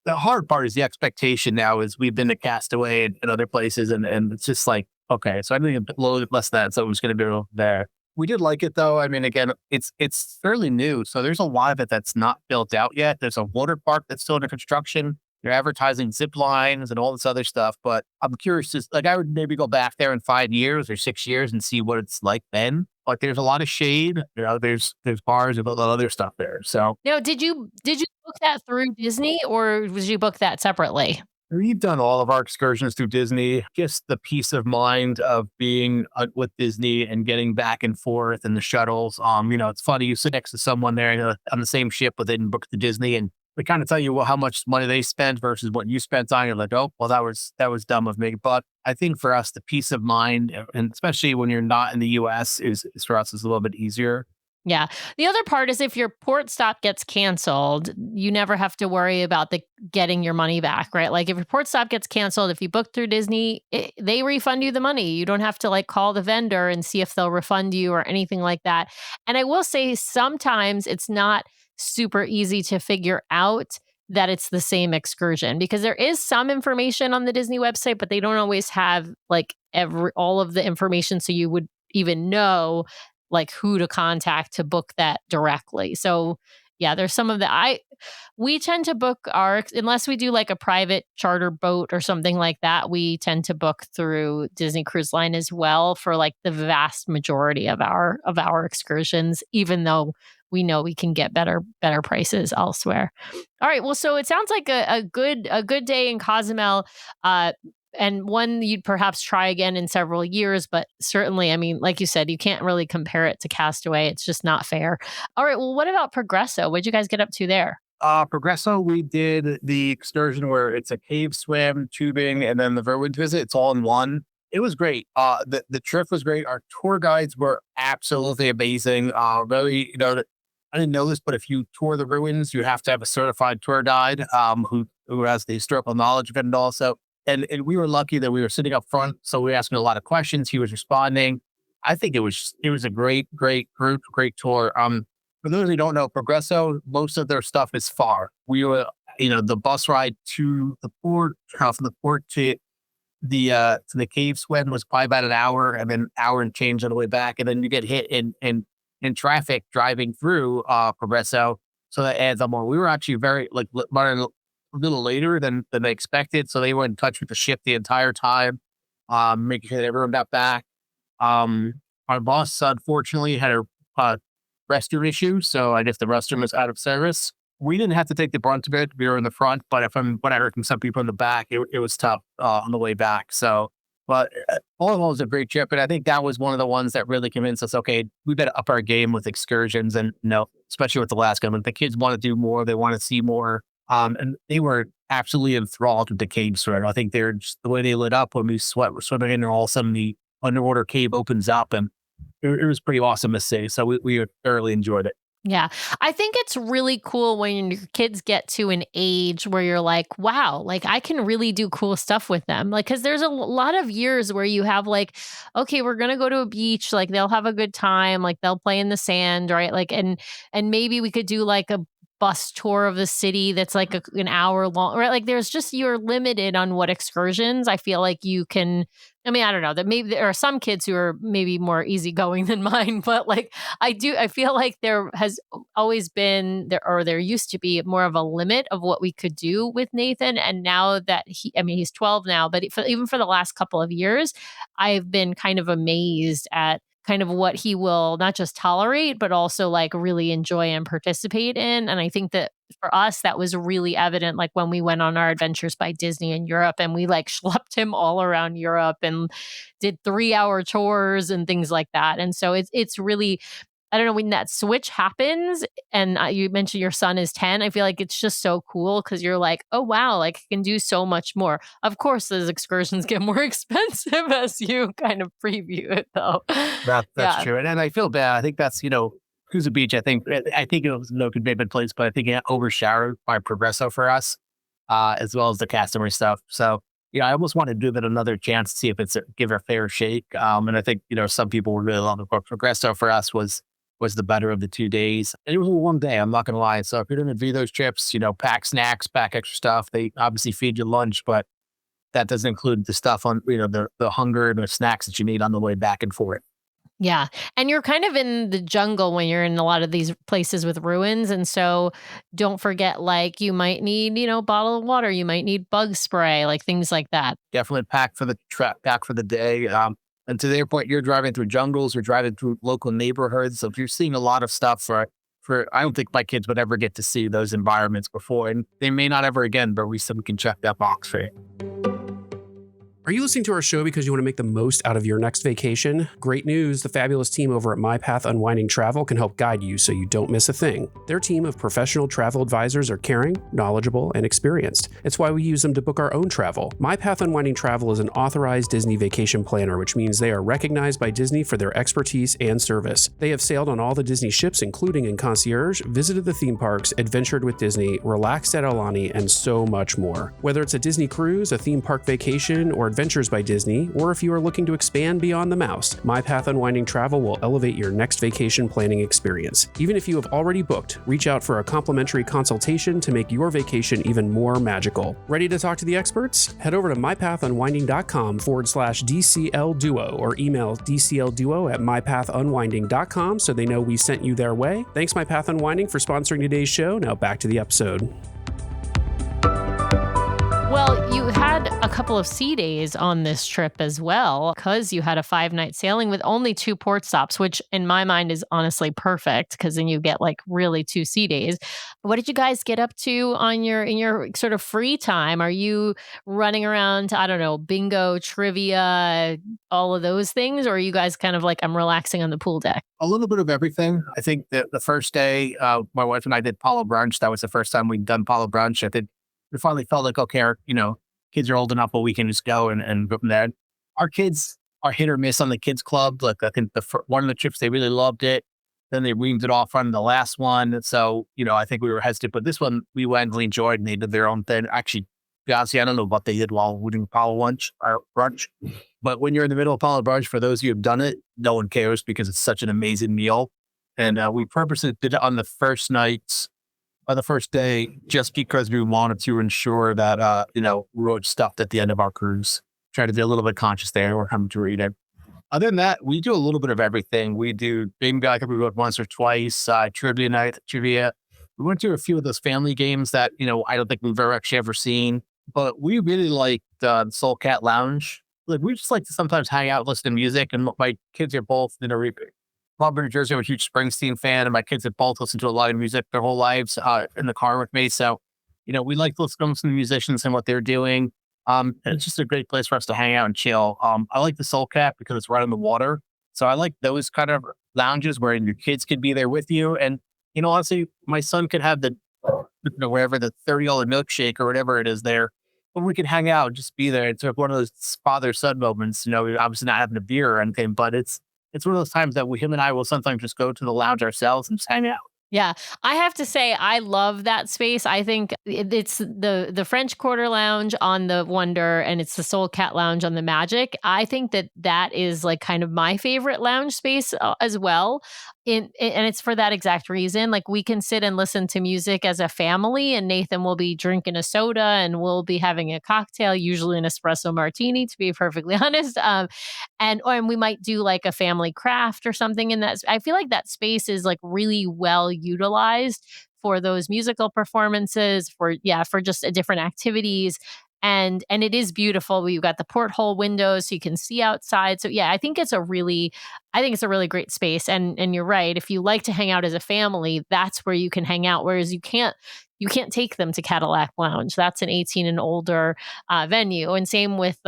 the hard part is the expectation now is we've been to Castaway and other places, and it's just like, okay, so I think a little bit less than that. So it was going to be there. We did like it though. I mean, again, it's fairly new, so there's a lot of it that's not built out yet. There's a water park that's still under construction. They're advertising zip lines and all this other stuff, but I'm curious. Like, I would maybe go back there in 5 years or 6 years and see what it's like then. Like, there's a lot of shade. There's bars and a lot of other stuff there. So,
No, did you book that through Disney or did you book that separately?
we've done all of our excursions through Disney. Just the peace of mind of being with Disney and getting back and forth and the shuttles. It's funny. You sit next to someone there on the same ship, but they didn't book the Disney, and they kind of tell you how much money they spent versus what you spent on. You're like, oh, well, that was dumb of me. But I think for us, the peace of mind, and especially when you're not in the U.S., is for us is a little bit easier.
Yeah. The other part is if your port stop gets canceled, you never have to worry about getting your money back, right? Like if your port stop gets canceled, if you book through Disney, they refund you the money. You don't have to like call the vendor and see if they'll refund you or anything like that. And I will say sometimes it's not super easy to figure out that it's the same excursion because there is some information on the Disney website, but they don't always have like all of the information so you would even know like who to contact to book that directly. So yeah, there's some of that. We tend to book unless we do like a private charter boat or something like that, we tend to book through Disney Cruise Line as well for like the vast majority of our excursions, even though we know we can get better prices elsewhere. All right. Well, so it sounds like a good day in Cozumel. and one you'd perhaps try again in several years, but certainly, I mean, like you said, you can't really compare it to Castaway. It's just not fair. All right, well, what about Progreso? What'd you guys get up to there?
Progreso, we did the excursion where it's a cave swim, tubing, and then the Verwood visit. It's all in one. It was great. The trip was great. Our tour guides were absolutely amazing. Really, I didn't know this, but if you tour the ruins, you have to have a certified tour guide who has the historical knowledge of it also. And we were lucky that we were sitting up front, so we were asking a lot of questions. He was responding. I think it was a great group, great tour. For those who don't know, Progreso, most of their stuff is far. We were, the bus ride to the port, from the port to the cave swim was probably about an hour, and then an hour and change on the way back, and then you get hit in traffic driving through Progreso, so that adds on more. We were actually very running a little later than they expected, so they were in touch with the ship the entire time, making sure that everyone got back. Our boss unfortunately had a restroom issue, so I guess the restroom was out of service. We didn't have to take the brunt of it. We were in the front, but when I heard from some people in the back, it was tough on the way back. So, but all in all, it was a great trip, and I think that was one of the ones that really convinced us. Okay, we better up our game with excursions, and especially with Alaska. When the kids want to do more, they want to see more, and they were absolutely enthralled with the cave swim. I think they're just the way they lit up when we're swimming in there. All of a sudden, the underwater cave opens up, and it was pretty awesome to see. So we thoroughly enjoyed it.
Yeah. I think it's really cool when your kids get to an age where you're like, wow, like I can really do cool stuff with them. Like, cause there's a lot of years where you have like, okay, we're going to go to a beach. Like they'll have a good time. Like they'll play in the sand. Right. Like, and maybe we could do like a bus tour of the city that's like an hour long, right? Like there's just, you're limited on what excursions I feel like you can. I mean, I don't know that maybe there are some kids who are maybe more easygoing than mine, but like I feel like there has always been there used to be more of a limit of what we could do with Nathan. And now that he's 12 now, but even for the last couple of years, I've been kind of amazed at kind of what he will not just tolerate, but also like really enjoy and participate in. And I think that for us, that was really evident, like when we went on our adventures by Disney in Europe and we like schlepped him all around Europe and did 3-hour tours and things like that. And so it's really, I don't know, when that switch happens and you mentioned your son is 10, I feel like it's just so cool because you're like, oh, wow, like I can do so much more. Of course, those excursions get more expensive as you kind of preview it, though.
That's true. And I feel bad. I think that's, Kusa Beach, I think it was no commitment place, but I think it got overshadowed by Progreso for us, as well as the Castaway stuff. So, I almost wanted to give it another chance to see if give it a fair shake. And I think, some people were really loving it. Progreso for us was the better of the 2 days. And it was one day, I'm not going to lie. So if you're going to do those trips, pack snacks, pack extra stuff. They obviously feed you lunch, but that doesn't include the stuff on, the hunger and the snacks that you need on the way back and forth.
Yeah. And you're kind of in the jungle when you're in a lot of these places with ruins. And so don't forget, like, you might need, a bottle of water. You might need bug spray, like things like that.
Definitely pack for the day. And to their point, you're driving through jungles, you're driving through local neighborhoods. So if you're seeing a lot of stuff for I don't think my kids would ever get to see those environments before. And they may not ever again, but we still can check that box for you.
Are you listening to our show because you want to make the most out of your next vacation? Great news, the fabulous team over at My Path Unwinding Travel can help guide you so you don't miss a thing. Their team of professional travel advisors are caring, knowledgeable, and experienced. It's why we use them to book our own travel. My Path Unwinding Travel is an authorized Disney vacation planner, which means they are recognized by Disney for their expertise and service. They have sailed on all the Disney ships, including in concierge, visited the theme parks, adventured with Disney, relaxed at Aulani, and so much more. Whether it's a Disney cruise, a theme park vacation, or Adventures by Disney, or if you are looking to expand beyond the mouse, My Path Unwinding Travel will elevate your next vacation planning experience. Even if you have already booked, reach out for a complimentary consultation to make your vacation even more magical. Ready to talk to the experts? Head over to mypathunwinding.com/DCL Duo or email dclduo@mypathunwinding.com so they know we sent you their way. Thanks, My Path Unwinding, for sponsoring today's show. Now back to the episode.
Well, you had had a couple of sea days on this trip as well, because you had a 5-night sailing with only 2 port stops, which in my mind is honestly perfect because then you get like really 2 sea days. What did you guys get up to on in your sort of free time? Are you running around to, I don't know, bingo, trivia, all of those things? Or are you guys kind of like, I'm relaxing on the pool deck?
A little bit of everything. I think that the first day, my wife and I did Palo Brunch. That was the first time we'd done Palo Brunch. I think we finally felt like, okay, kids are old enough, but we can just go and go from there. Our kids are hit or miss on the kids club. Like I think one of the trips, they really loved it. Then they weaned it off on the last one. So, I think we were hesitant, but this one we went and we enjoyed and they did their own thing. Actually, honestly, I don't know what they did while we were doing Palo lunch or brunch. But when you're in the middle of Palo Brunch, for those of you who've done it, no one cares because it's such an amazing meal. And we purposely did it on the first night, on the first day, just because we wanted to ensure that, we were stuffed at the end of our cruise. Try to be a little bit conscious there. We're having to read it. Other than that, we do a little bit of everything. We do bingo, I think we went once or twice, trivia night, trivia. We went to a few of those family games that, I don't think we've ever seen. But we really like the Soul Cat Lounge. Like we just like to sometimes hang out, listen to music. And my kids are both, Bob in New Jersey, I'm a huge Springsteen fan, and my kids have both listened to a lot of music their whole lives in the car with me. So, we like to listen to musicians and what they're doing. And it's just a great place for us to hang out and chill. I like the Soul Cat because it's right on the water. So I like those kind of lounges where your kids can be there with you. And, honestly, my son could have wherever the $30 milkshake or whatever it is there. But we can hang out, just be there. It's like one of those father-son moments. We're obviously not having a beer or anything, but it's one of those times that him and I will sometimes just go to the lounge ourselves and just hang out.
Yeah, I have to say I love that space. I think it's the French Quarter Lounge on the Wonder and it's the Soul Cat Lounge on the Magic. I think that is like kind of my favorite lounge space as well. And it's for that exact reason. Like we can sit and listen to music as a family, and Nathan will be drinking a soda and we'll be having a cocktail, usually an espresso martini, to be perfectly honest. And we might do like a family craft or something in that. I feel like that space is like really well utilized for those musical performances, for just different activities. And it is beautiful. We've got the porthole windows so you can see outside. So yeah, I think it's a really great space. And you're right. If you like to hang out as a family, that's where you can hang out. Whereas you can't take them to Cadillac Lounge. That's an 18 and older venue. And same with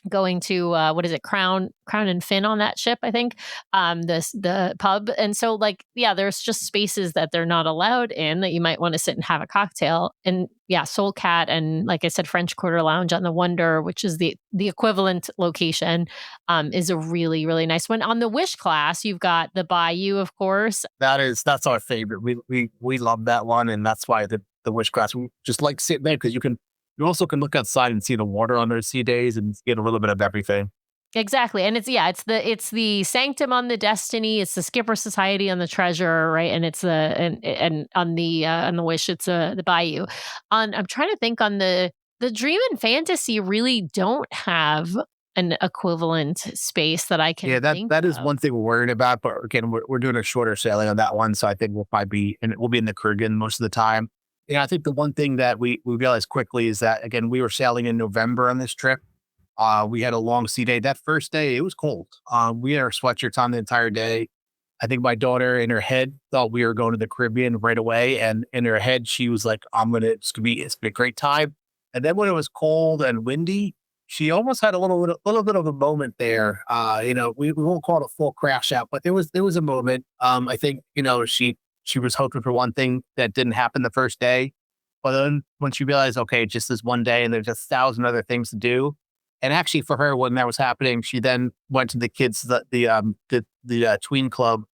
going to what is it, Crown and Fin on that ship, I think, the pub. And so like, yeah, there's just spaces that they're not allowed in that you might want to sit and have a cocktail. And yeah, Soul Cat and like I said, French Quarter Lounge on the Wonder, which is the equivalent location, is a really, really nice one. On the Wish class, you've got the Bayou, of course.
That's our favorite. We love that one, and that's why the Wish class, we just like sitting there because you also can look outside and see the water on those sea days and get a little bit of everything.
Exactly. And it's the Sanctum on the Destiny, it's the Skipper Society on the Treasure, right? And it's and on the Wish, it's the Bayou. I'm trying to think, on the Dream and Fantasy really don't have an equivalent space that I can think
that is
of.
one thing we're worried about, but again, we're doing a shorter sailing on that one, so I think we'll be in the Caribbean most of the time. I think the one thing that we realized quickly is that, again, we were sailing in November on this trip. We had a long sea day. That first day, it was cold. We had our sweatshirts on the entire day. I think my daughter in her head thought we were going to the Caribbean right away. And in her head, she was like, it's gonna be a great time. And then when it was cold and windy, she almost had a little bit of a moment there. We won't call it a full crash out, but there was a moment. I think, she was hoping for one thing that didn't happen the first day. But then when she realized, okay, just this one day and there's 1,000 other things to do. And actually for her, when that was happening, she then went to the kids, the tween club.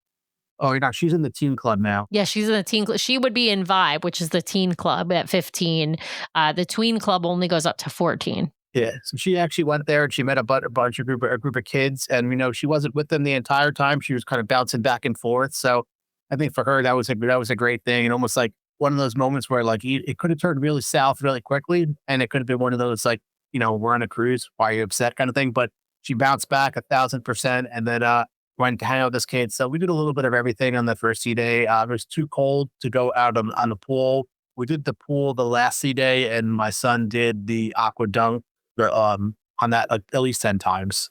Oh, she's in the teen club now.
Yeah, she's in the teen club. She would be in Vibe, which is the teen club at 15. The tween club only goes up to 14.
Yeah, so she actually went there and she met a group of kids, and she wasn't with them the entire time. She was kind of bouncing back and forth. So I think for her that was a great thing, and almost like one of those moments where like it could have turned really south really quickly, and it could have been one of those like we're on a cruise, why are you upset kind of thing. But she bounced back 1,000%, and then went to hang out with this kid. So we did a little bit of everything on the first sea day. It was too cold to go out on the pool. We did the pool the last sea day, and my son did the AquaDunk on that at least 10 times.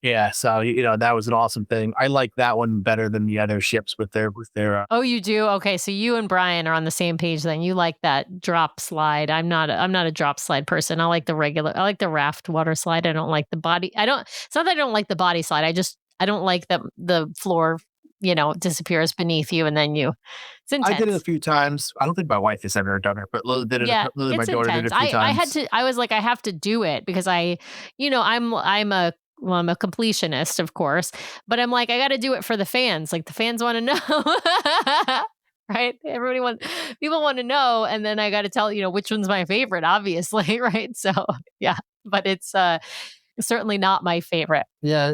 Yeah, so that was an awesome thing. I like that one better than the other ships with their.
Oh, you do? Okay, so you and Brian are on the same page then. You like that drop slide. I'm not a drop slide person. I like the raft water slide. I don't like the body. It's not that I don't like the body slide. I don't like that the floor, disappears beneath you and then it's
I did it a
intense.
few times. I don't think my wife has ever done it, but Lily did it.
Yeah,
Lily, my
it's
daughter, did
intense.
it a few times.
I was like, I have to do it because I'm a completionist, of course, but I'm like, I got to do it for the fans. Like the fans want to know, right? People want to know. And then I got to tell, which one's my favorite, obviously. Right. So yeah, but it's certainly not my favorite.
Yeah,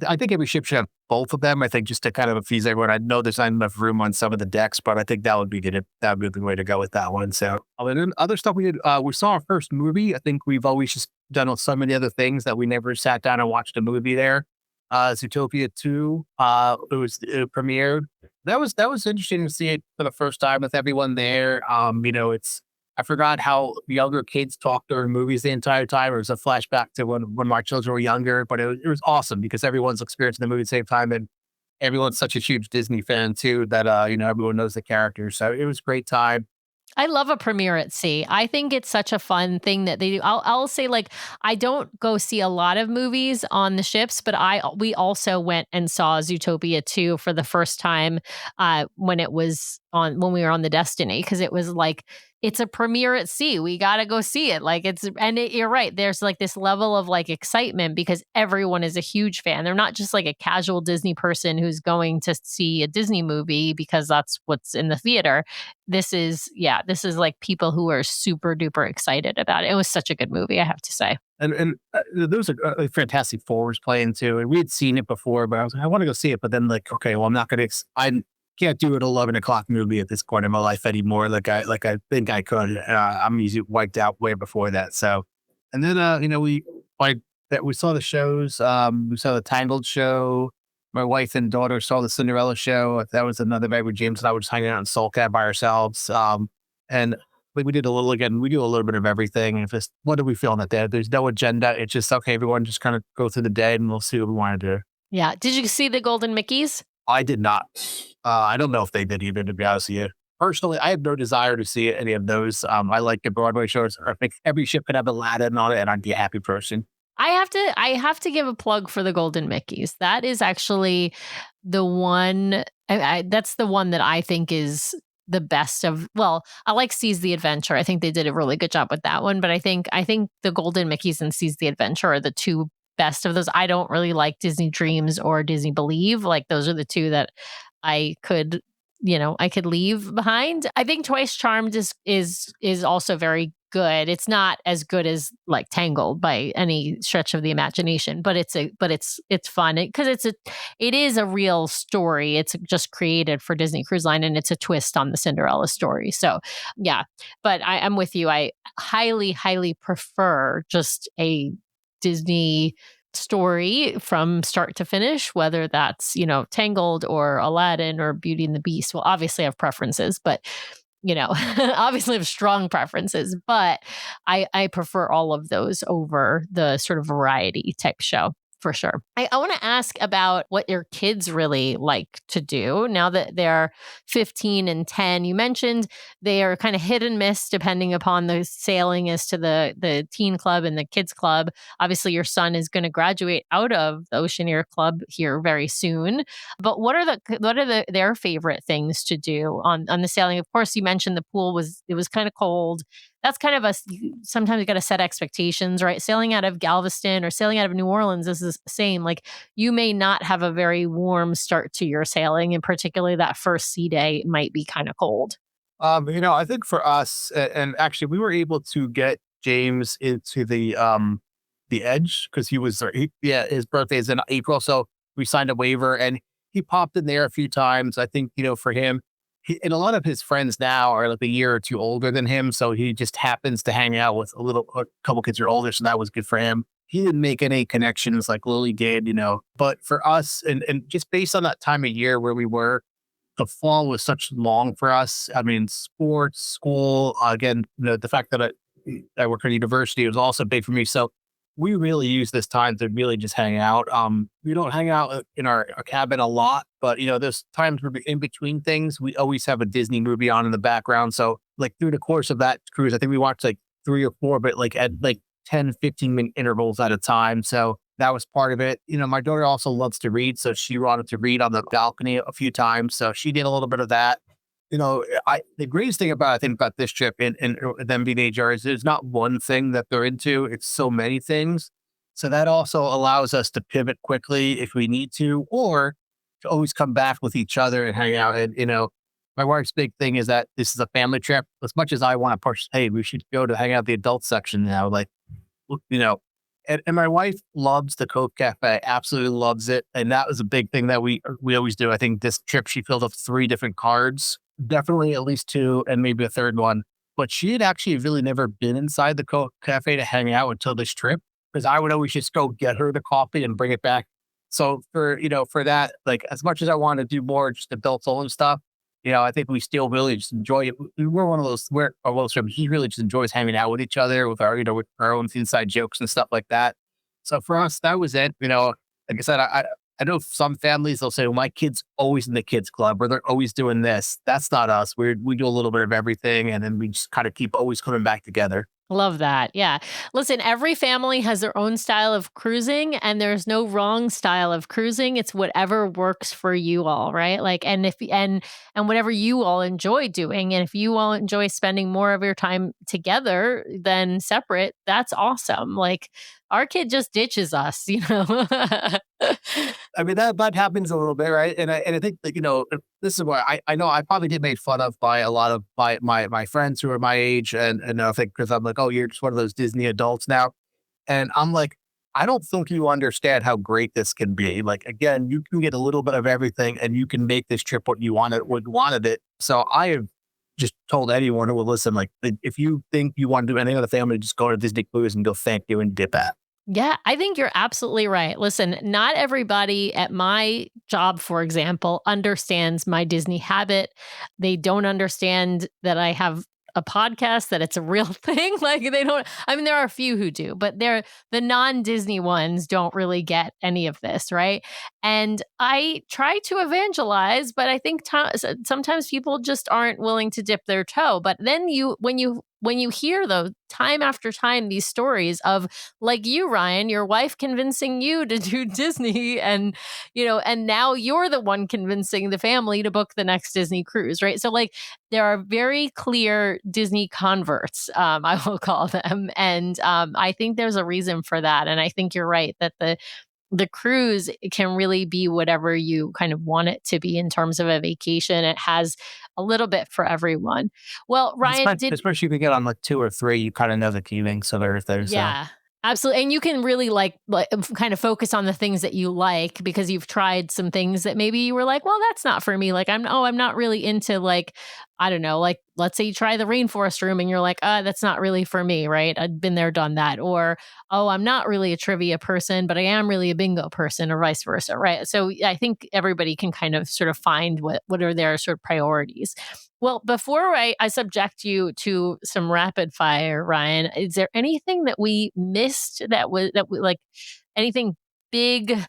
I think every ship should have both of them. I think just to kind of appease everyone. I know there's not enough room on some of the decks, but I think that would be good. That would be the way to go with that one. So, and then other stuff we did. We saw our first movie. I think we've always just done so many other things that we never sat down and watched a movie there. Zootopia 2. It premiered. That was interesting to see it for the first time with everyone there. I forgot how younger kids talk during movies the entire time. It was a flashback to when my children were younger, but it was awesome because everyone's experiencing the movie at the same time. And everyone's such a huge Disney fan too that, everyone knows the characters. So it was a great time.
I love a premiere at sea. I think it's such a fun thing that they do. I'll say like I don't go see a lot of movies on the ships, but we also went and saw Zootopia 2 for the first time when we were on the Destiny because it was like it's a premiere at sea. We got to go see it. Like you're right. There's like this level of like excitement because everyone is a huge fan. They're not just like a casual Disney person who's going to see a Disney movie because that's what's in the theater. This is like people who are super duper excited about it. It was such a good movie, I have to say.
And there was a Fantastic Four was playing too, and we had seen it before, but I was like, I want to go see it. But then like, okay, well, I'm not going to. I can't do an 11 o'clock movie at this point in my life anymore. Like I think I could. I'm usually wiped out way before that. So, and then we saw the shows. We saw the Tangled show. My wife and daughter saw the Cinderella show. That was another night where James and I were just hanging out in Soul Cat by ourselves. And we did we do a little bit of everything. And just, what do we feel on that day? There's no agenda. It's just, okay, everyone just kind of go through the day and we'll see what we want to do.
Yeah. Did you see the Golden Mickeys?
I did not. I don't know if they did either, to be honest with you. Personally, I have no desire to see any of those. I like the Broadway shows. I think every ship could have Aladdin on it and I'd be a happy person.
I have to give a plug for the Golden Mickeys. That is actually the one. That's the one that I think is the best of. Well, I like Seize the Adventure. I think they did a really good job with that one. But I think the Golden Mickeys and Seize the Adventure are the two best of those. I don't really like Disney Dreams or Disney Believe. Like those are the two that I could leave behind. I think Twice Charmed is also very good. It's not as good as like Tangled by any stretch of the imagination, but it's fun because it is a real story. It's just created for Disney Cruise Line and it's a twist on the Cinderella story. So yeah, but I'm with you. I highly, highly prefer just a Disney story from start to finish, whether that's, Tangled or Aladdin or Beauty and the Beast. Well, obviously I have preferences, but obviously have strong preferences, but I prefer all of those over the sort of variety type show. For sure. I want to ask about what your kids really like to do now that they're 15 and 10. You mentioned they are kind of hit and miss depending upon the sailing as to the teen club and the kids club. Obviously, your son is going to graduate out of the Oceaneer Club here very soon. But what are their favorite things to do on the sailing? Of course, you mentioned the pool was kind of cold. That's kind of sometimes you got to set expectations, right? Sailing out of Galveston or sailing out of New Orleans is the same. Like you may not have a very warm start to your sailing, and particularly that first sea day might be kind of cold.
I think for us, and actually we were able to get James into the Edge because his birthday is in April. So we signed a waiver and he popped in there a few times. I think, for him, and a lot of his friends now are like a year or two older than him. So he just happens to hang out with a couple kids who are older. So that was good for him. He didn't make any connections like Lily did, but for us and just based on that time of year where we were, the fall was such long for us. I mean, sports, school, again, the fact that I work at university was also big for me. So we really use this time to really just hang out. We don't hang out in our cabin a lot, but there's times we're in between things. We always have a Disney movie on in the background. So like through the course of that cruise, I think we watched like 3 or 4, but like at like 10, 15-minute intervals at a time. So that was part of it. My daughter also loves to read. So she wanted to read on the balcony a few times. So she did a little bit of that. The greatest thing I think about this trip and them being HR is there's not one thing that they're into. It's so many things. So that also allows us to pivot quickly if we need to, or to always come back with each other and hang out. And, my wife's big thing is that this is a family trip. As much as I want to push, hey, we should go to hang out at the adult section now. Like, and my wife loves the Cove Cafe, absolutely loves it. And that was a big thing that we always do. I think this trip, she filled up 3 different cards, definitely at least 2 and maybe a third one. But she had actually really never been inside the Cove Cafe to hang out until this trip, because I would always just go get her the coffee and bring it back. So for that, like as much as I want to do more just adult solo stuff, I think we still really just enjoy it. We're one of those where he really just enjoys hanging out with each other with our, with our own inside jokes and stuff like that. So for us, that was it. Like I said, I know some families, they'll say, well, my kid's always in the kids club or they're always doing this. That's not us. We do a little bit of everything. And then we just kind of keep always coming back together.
Love that. Yeah. Listen, every family has their own style of cruising, and there's no wrong style of cruising. It's whatever works for you all, right? Like, and whatever you all enjoy doing. And if you all enjoy spending more of your time together than separate, that's awesome. Like, our kid just ditches us,
I mean, that happens a little bit, right? And I think that, this is why I know I probably get made fun of by a lot of my friends who are my age. And I think because I'm like, oh, you're just one of those Disney adults now. And I'm like, I don't think you understand how great this can be. Like, again, you can get a little bit of everything and you can make this trip what you wanted it. So I have just told anyone who will listen, like, if you think you want to do anything with the family, just go to Disney Cruise and go thank you and dip at.
Yeah, I think you're absolutely right. Listen, not everybody at my job, for example, understands my Disney habit. They don't understand that I have a podcast, that it's a real thing. Like, they don't, I mean, there are a few who do, but the non-Disney ones don't really get any of this, right? And I try to evangelize, but I think sometimes people just aren't willing to dip their toe. But then when you hear though, time after time, these stories of, like you, Ryan, your wife convincing you to do Disney, and now you're the one convincing the family to book the next Disney cruise, right? So like, there are very clear Disney converts, I will call them. And I think there's a reason for that. And I think you're right that the cruise can really be whatever you kind of want it to be in terms of a vacation. It has a little bit for everyone. Well, Ryan,
especially if you get on like 2 or 3, you kind of know the key so there's
yeah. Absolutely. And you can really like kind of focus on the things that you like, because you've tried some things that maybe you were like, well, that's not for me. Like, I'm not really into, like, I don't know, like, let's say you try the rainforest room and you're like, that's not really for me, right? I've been there, done that. Or, oh, I'm not really a trivia person, but I am really a bingo person, or vice versa, right? So I think everybody can kind of sort of find what are their sort of priorities. Well, before I subject you to some rapid fire, Ryan, is there anything that we missed that we like, anything big,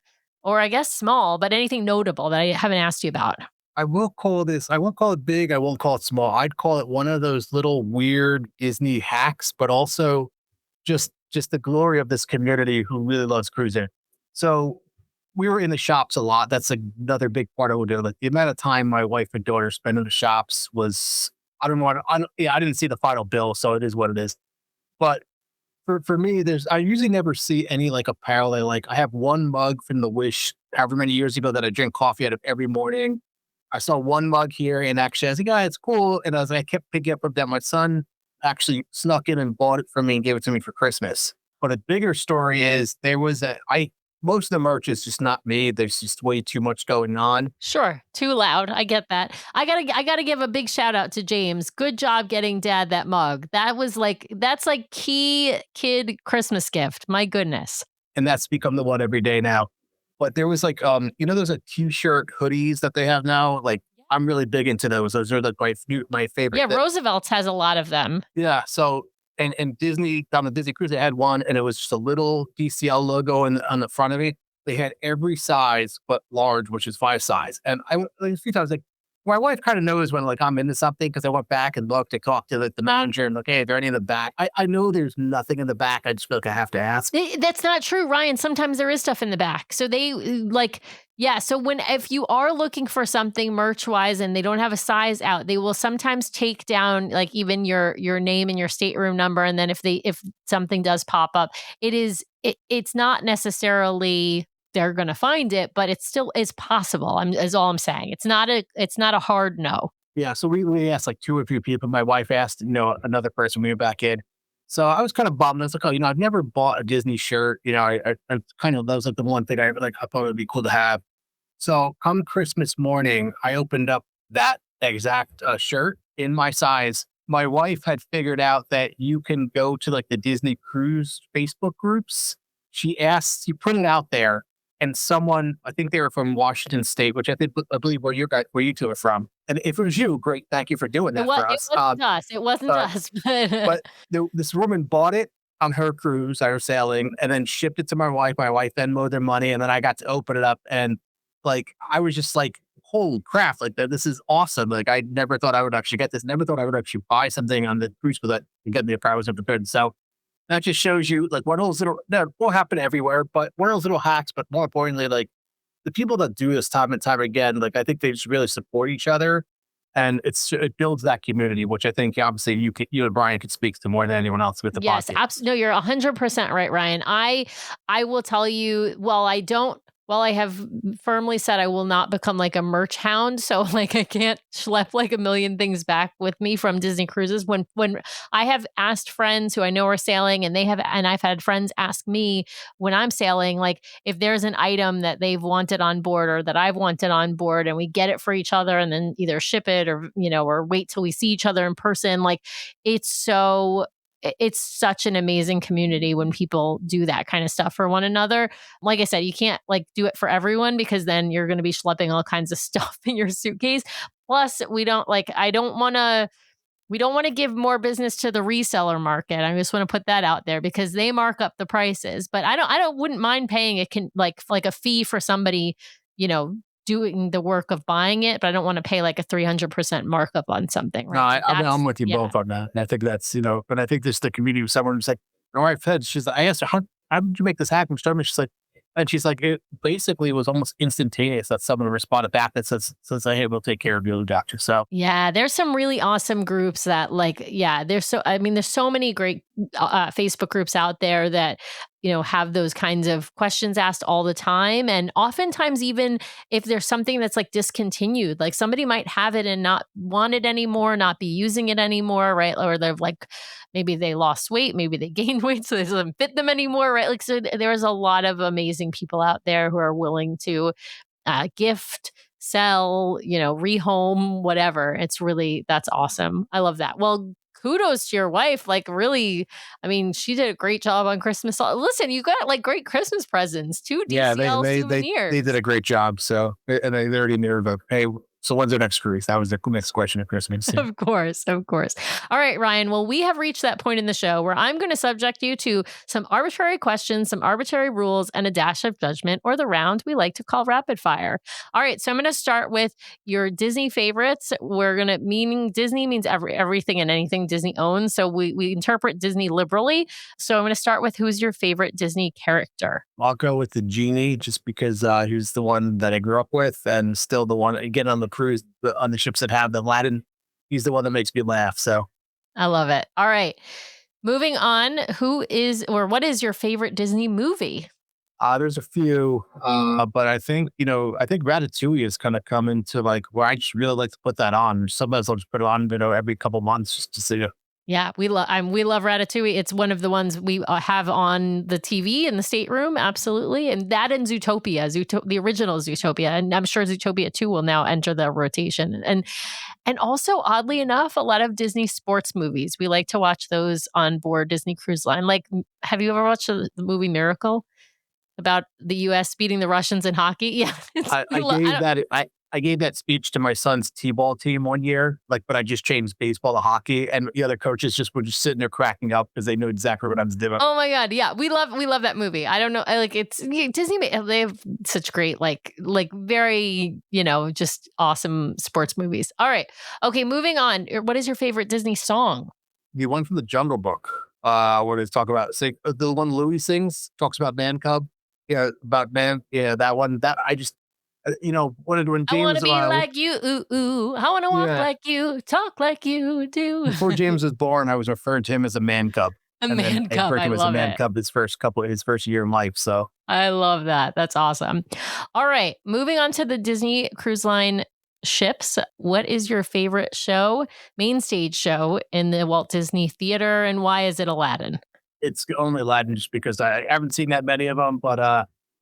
or I guess small, but anything notable that I haven't asked you about?
I won't call it big. I won't call it small. I'd call it one of those little weird Disney hacks, but also just the glory of this community who really loves cruising. So we were in the shops a lot. That's another big part of what we do. Like, the amount of time my wife and daughter spent in the shops was, I didn't see the final bill, so it is what it is. But for me, I usually never see any like apparel. I have one mug from the Wish however many years ago that I drink coffee out of every morning. I saw one mug here, and actually I was like, oh, it's cool. And I kept picking up from that. My son actually snuck in and bought it for me and gave it to me for Christmas. But a bigger story is most of the merch is just not me. There's just way too much going on.
Sure. Too loud. I get that. I gotta give a big shout out to James. Good job getting Dad that mug. That's like key kid Christmas gift. My goodness.
And that's become the one every day now. But there was like, those like t-shirt hoodies that they have now. Like, I'm really big into those. Those are like my favorite.
Yeah, Roosevelt's has a lot of them.
Yeah. So and Disney on the Disney cruise, they had one, and it was just a little DCL logo on the front of it. They had every size but large, which is 5 size. And I went like, a few times, like my wife kind of knows when like I'm into something because I went back and looked to talk to the manager and look, hey, is there any in the back? I know there's nothing in the back. I just feel like I have to ask.
That's not true, Ryan. Sometimes there is stuff in the back. So they like, yeah. So if you are looking for something merch wise and they don't have a size out, they will sometimes take down like even your name and your stateroom number. And then if something does pop up, it's not necessarily they're going to find it, but it's possible. Is all I'm saying. It's not a hard no.
Yeah. So we asked like 2 or 3 people. My wife asked, another person when we went back in. So I was kind of bummed. I was like, oh, I've never bought a Disney shirt. I kind of, that was like the one thing I thought it would be cool to have. So come Christmas morning, I opened up that exact shirt in my size. My wife had figured out that you can go to like the Disney cruise Facebook groups. She asked, you put it out there. And someone, I think they were from Washington State, which I believe where you two are from. And if it was you, great, thank you for doing that for us.
It wasn't us.
But this woman bought it on her cruise. I was sailing, and then shipped it to my wife. My wife then mowed their money, and then I got to open it up, and like I was just like, holy crap! Like this is awesome. Like I never thought I would actually get this. Never thought I would actually buy something on the cruise for that and get me a car. I was never prepared. So that just shows you like one of those little, that will happen everywhere, but one of those little hacks, but more importantly, like the people that do this time and time again, like I think they just really support each other, and it builds that community, which I think obviously you and Brian could speak to more than anyone else with the podcast.
Yes, absolutely. No, you're 100% right, Ryan. I will tell you, while I have firmly said I will not become like a merch hound, so like I can't schlep like a million things back with me from Disney cruises. When I have asked friends who I know are sailing, and I've had friends ask me when I'm sailing, like if there's an item that they've wanted on board or that I've wanted on board, and we get it for each other, and then either ship it or or wait till we see each other in person. Like it's such an amazing community when people do that kind of stuff for one another. Like I said, you can't like do it for everyone because then you're going to be schlepping all kinds of stuff in your suitcase. Plus, we don't want to give more business to the reseller market. I just want to put that out there because they mark up the prices. But I wouldn't mind paying like a fee for somebody, doing the work of buying it, but I don't want to pay like a 300% markup on something. Right?
No, I'm with you both on that. And I think that's, but I think this the community of someone who's like, all right, Fed, she's like, I asked her, how did you make this happen? She's like, it basically was almost instantaneous that someone responded back that says, hey, we'll take care of you, doctor. So
yeah, there's some really awesome groups that there's so many great Facebook groups out there that, have those kinds of questions asked all the time. And oftentimes, even if there's something that's like discontinued, like somebody might have it and not want it anymore, not be using it anymore, right? Or they're like, maybe they lost weight, maybe they gained weight, so it doesn't fit them anymore, right? Like, so there's a lot of amazing people out there who are willing to gift, sell, rehome, whatever. That's awesome. I love that. Well, kudos to your wife. Like really, she did a great job on Christmas. Listen, you got like great Christmas presents too. DCL souvenirs.
They did a great job. So, and they already knew the, hey, so when's our next cruise? That was the next question at Christmas.
Of course. All right, Ryan. Well, we have reached that point in the show where I'm going to subject you to some arbitrary questions, some arbitrary rules, and a dash of judgment, or the round we like to call rapid fire. All right. So I'm going to start with your Disney favorites. Meaning Disney means everything and anything Disney owns. So we interpret Disney liberally. So I'm going to start with who's your favorite Disney character?
I'll go with the genie just because he was the one that I grew up with and still the one, again, on the cruise, on the ships that have the Aladdin, he's the one that makes me laugh. So
I love it. All right. Moving on, what is your favorite Disney movie?
There's a few, but I think Ratatouille has kind of come into like where I just really like to put that on. Sometimes I'll just put it on, every couple months just to see.
Yeah, we love Ratatouille. It's one of the ones we have on the TV in the stateroom, absolutely. And that and Zootopia, the original Zootopia, and I'm sure Zootopia 2 will now enter the rotation. And also, oddly enough, a lot of Disney sports movies. We like to watch those on board Disney Cruise Line. Like, have you ever watched the movie Miracle? About the U.S. beating the Russians in hockey? Yeah.
I gave that speech to my son's t-ball team one year, but I just changed baseball to hockey, and the other coaches just were just sitting there cracking up because they knew exactly what I was doing.
Oh my God. Yeah. We love that movie. I don't know. It's Disney. They have such great, very, just awesome sports movies. All right. Okay. Moving on. What is your favorite Disney song?
The one from the Jungle Book, where they talk about the one Louis sings, talks about man cub. Yeah, about man. Yeah, that one. That I just, when
I want
James
to be like you. Ooh, ooh. I want to walk
yeah,
like you, talk like you do.
before James was born, I was referring to him as a man cub.
A
And then
man
I
cub.
referred to
I
him as a
love
man
it.
cub his first year in life. So
I love that. That's awesome. All right. Moving on to the Disney Cruise Line ships. What is your favorite main stage show in the Walt Disney Theater, and why is it Aladdin?
it's only Aladdin just because I haven't seen that many of them. But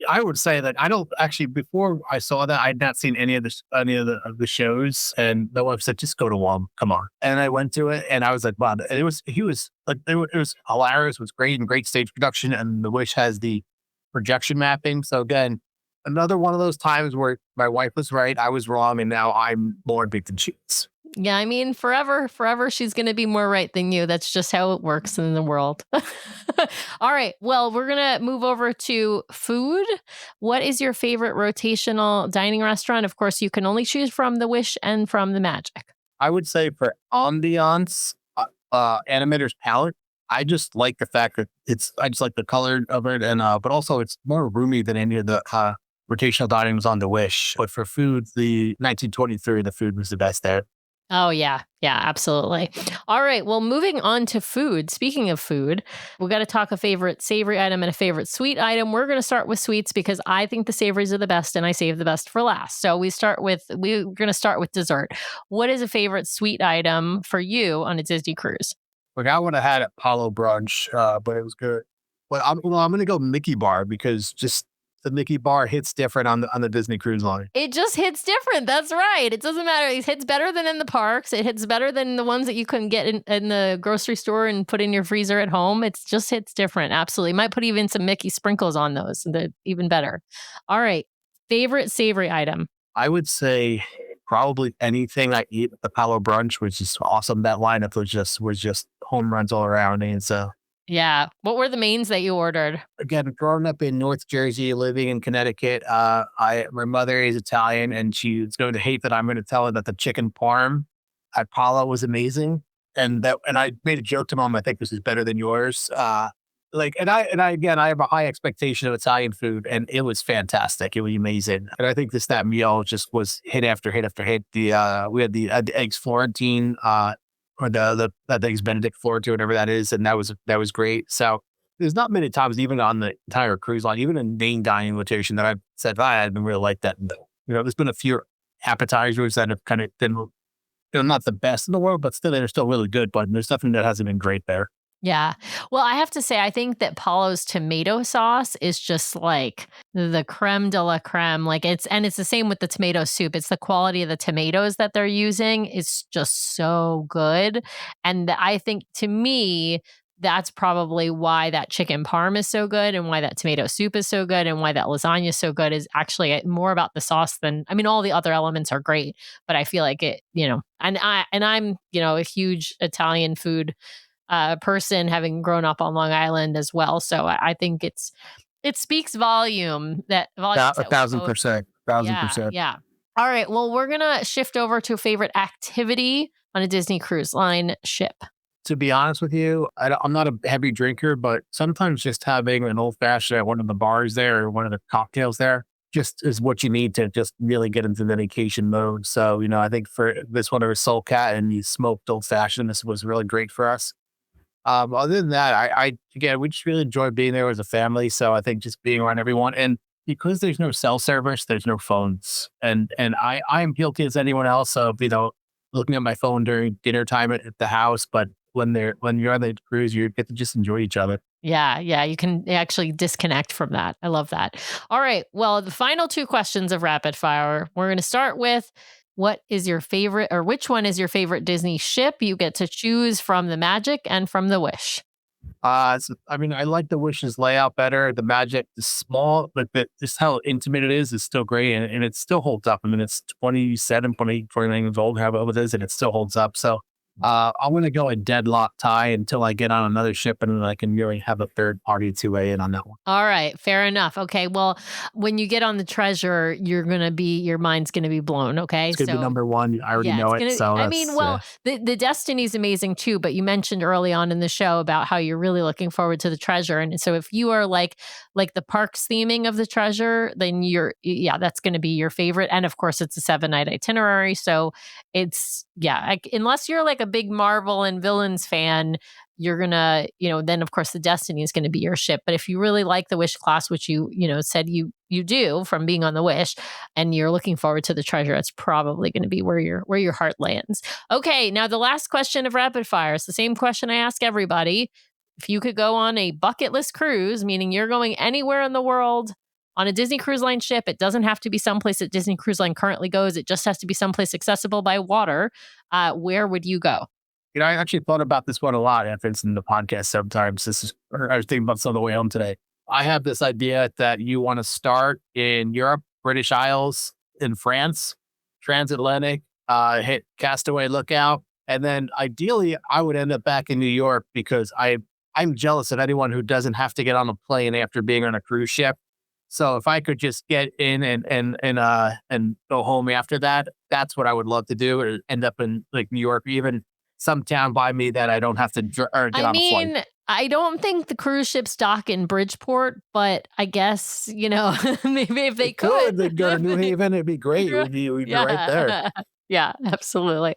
I would say that I don't actually. Before I saw that, I had not seen any of the shows, and the wife said, "Just go to one, come on." And I went to it, and I was like, "Wow!" And he was like, it was hilarious. It was great and great stage production, and the Wish has the projection mapping. So again, another one of those times where my wife was right, I was wrong, and now I'm more big than she is.
Yeah, I mean, forever, she's going to be more right than you. That's just how it works in the world. All right. Well, we're going to move over to food. What is your favorite rotational dining restaurant? Of course, you can only choose from the Wish and from the Magic.
I would say for ambiance, Animator's palette. I just like the fact that I just like the color of it, and but also it's more roomy than any of the rotational dinings on the Wish. But for food, the 1923, the food was the best there.
Oh, yeah. Yeah, absolutely. All right. Well, moving on to food. Speaking of food, we got to talk a favorite savory item and a favorite sweet item. We're going to start with sweets because I think the savories are the best and I save the best for last. So we're going to start with dessert. What is a favorite sweet item for you on a Disney cruise?
Like I would have had at Palo Brunch, but it was good. But I'm going to go Mickey Bar because just the Mickey Bar hits different on the Disney Cruise Line.
It just hits different. That's right. It doesn't matter. It hits better than in the parks. It hits better than the ones that you can get in the grocery store and put in your freezer at home. It just hits different. Absolutely. Might put even some Mickey sprinkles on those. They're even better. All right. Favorite savory item?
I would say probably anything I eat at the Palo Brunch, which is awesome. That lineup was just home runs all around. And so
Yeah. What were the mains that you ordered?
again, growing up in North Jersey, living in Connecticut, my mother is Italian, and she's going to hate that I'm going to tell her that the chicken parm at Palo was amazing, and I made a joke to mom. I think this is better than yours. I have a high expectation of Italian food, and it was fantastic. It was amazing, and I think that meal just was hit after hit after hit. We had the eggs Florentine, or the eggs Benedict Florentine, whatever that is, and that was great. So there's not many times, even on the entire cruise line, even in main dining rotation, that I've said, I didn't really like that. There's been a few appetizers that have kind of been, not the best in the world, but still, they're still really good. But there's nothing that hasn't been great there.
Yeah. Well, I have to say, I think that Palo's tomato sauce is just like the creme de la creme. It's the same with the tomato soup. It's the quality of the tomatoes that they're using is just so good. And I think, to me, that's probably why that chicken parm is so good and why that tomato soup is so good and why that lasagna is so good is actually more about the sauce than, I mean, all the other elements are great, but I feel like it, and I'm, a huge Italian food person, having grown up on Long Island as well. So I think it speaks volumes.
1,000%.
Yeah, yeah. All right. Well, we're gonna shift over to a favorite activity on a Disney Cruise Line ship.
To be honest with you, I'm not a heavy drinker, but sometimes just having an old fashioned at one of the bars there or one of the cocktails there just is what you need to just really get into the vacation mode. So, I think for this one, it was Soul Cat and the smoked old fashioned. This was really great for us. Other than that, again, we just really enjoy being there as a family. So I think just being around everyone, and because there's no cell service, there's no phones, and I'm guilty as anyone else of looking at my phone during dinner time at the house. But when you're on the cruise, you get to just enjoy each other.
Yeah, you can actually disconnect from that. I love that. All right. Well, the final two questions of rapid fire. We're going to start with, what is your favorite, or which one is your favorite Disney ship? You get to choose from the Magic and from the Wish.
I mean, I like the Wishes layout better. The Magic is small, but just how intimate it is still great, and it still holds up. I mean, it's 27, 28, 29 years old, however it is, and it still holds up. So I'm going to go a deadlock tie until I get on another ship, and then I can really have a third party to weigh in on that one.
All right, fair enough. Okay, well, when you get on the Treasure, your mind's gonna be blown. Okay,
It's going to be number one. I already know it. So
I mean, well, the Destiny's amazing too. But you mentioned early on in the show about how you're really looking forward to the Treasure, and so if you are like the parks theming of the Treasure, then that's going to be your favorite. And of course, it's a 7-night itinerary, so it's unless you're like a big Marvel and villains fan, you're gonna, then of course the Destiny is going to be your ship. But if you really like the Wish class, which you said you do from being on the Wish, and you're looking forward to the Treasure, it's probably going to be where your heart lands. Okay, now the last question of rapid fire is the same question I ask everybody. If you could go on a bucket list cruise, meaning you're going anywhere in the world on a Disney Cruise Line ship, it doesn't have to be someplace that Disney Cruise Line currently goes. It just has to be someplace accessible by water. Where would you go?
I actually thought about this one a lot after it's in the podcast sometimes. I was thinking about this on the way home today. I have this idea that you want to start in Europe, British Isles, in France, transatlantic, hit Castaway Lookout. And then ideally, I would end up back in New York because I'm jealous of anyone who doesn't have to get on a plane after being on a cruise ship. So if I could just get in and go home after that, that's what I would love to do, or end up in like New York, or even some town by me that I don't have to get on a flight.
I don't think the cruise ships dock in Bridgeport, but I guess, maybe if they could.
They'd go to New Haven, it'd be great. We'd be right there.
Yeah, absolutely.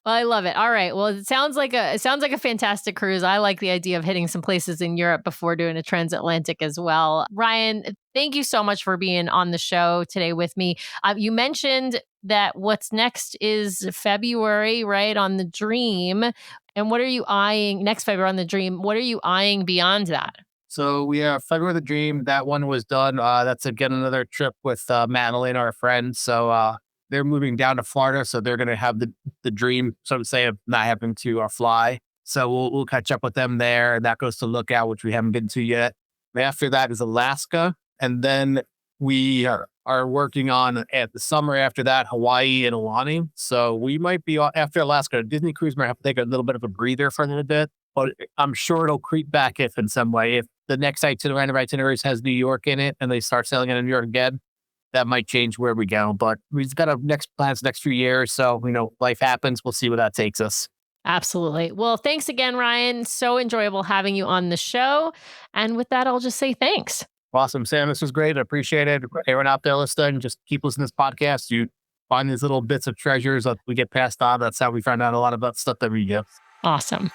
Well, I love it. All right. Well, it sounds like a fantastic cruise. I like the idea of hitting some places in Europe before doing a transatlantic as well. Ryan, thank you so much for being on the show today with me. You mentioned that what's next is February, right, on the Dream. And what are you eyeing next February on the Dream? What are you eyeing beyond that?
So we have February the Dream. That one was done. That's again another trip with Matt and Elena, our friends. So they're moving down to Florida, so they're going to have the dream, so to say, of not having to fly. So we'll catch up with them there. And that goes to Lookout, which we haven't been to yet. After that is Alaska. And then we are working on, at the summer after that, Hawaii and Aulani. So we might be, after Alaska, Disney Cruise might have to take a little bit of a breather for a little bit. But I'm sure it'll creep back if in some way. If the next itineraries has New York in it and they start sailing in New York again, that might change where we go. But we've got our next few years. So, life happens. We'll see where that takes us.
Absolutely. Well, thanks again, Ryan. So enjoyable having you on the show. And with that, I'll just say thanks.
Awesome, Sam. This was great. I appreciate it. Everyone out there listening, just keep listening to this podcast. You find these little bits of treasures that we get passed on. That's how we find out a lot about stuff that we do.
Awesome.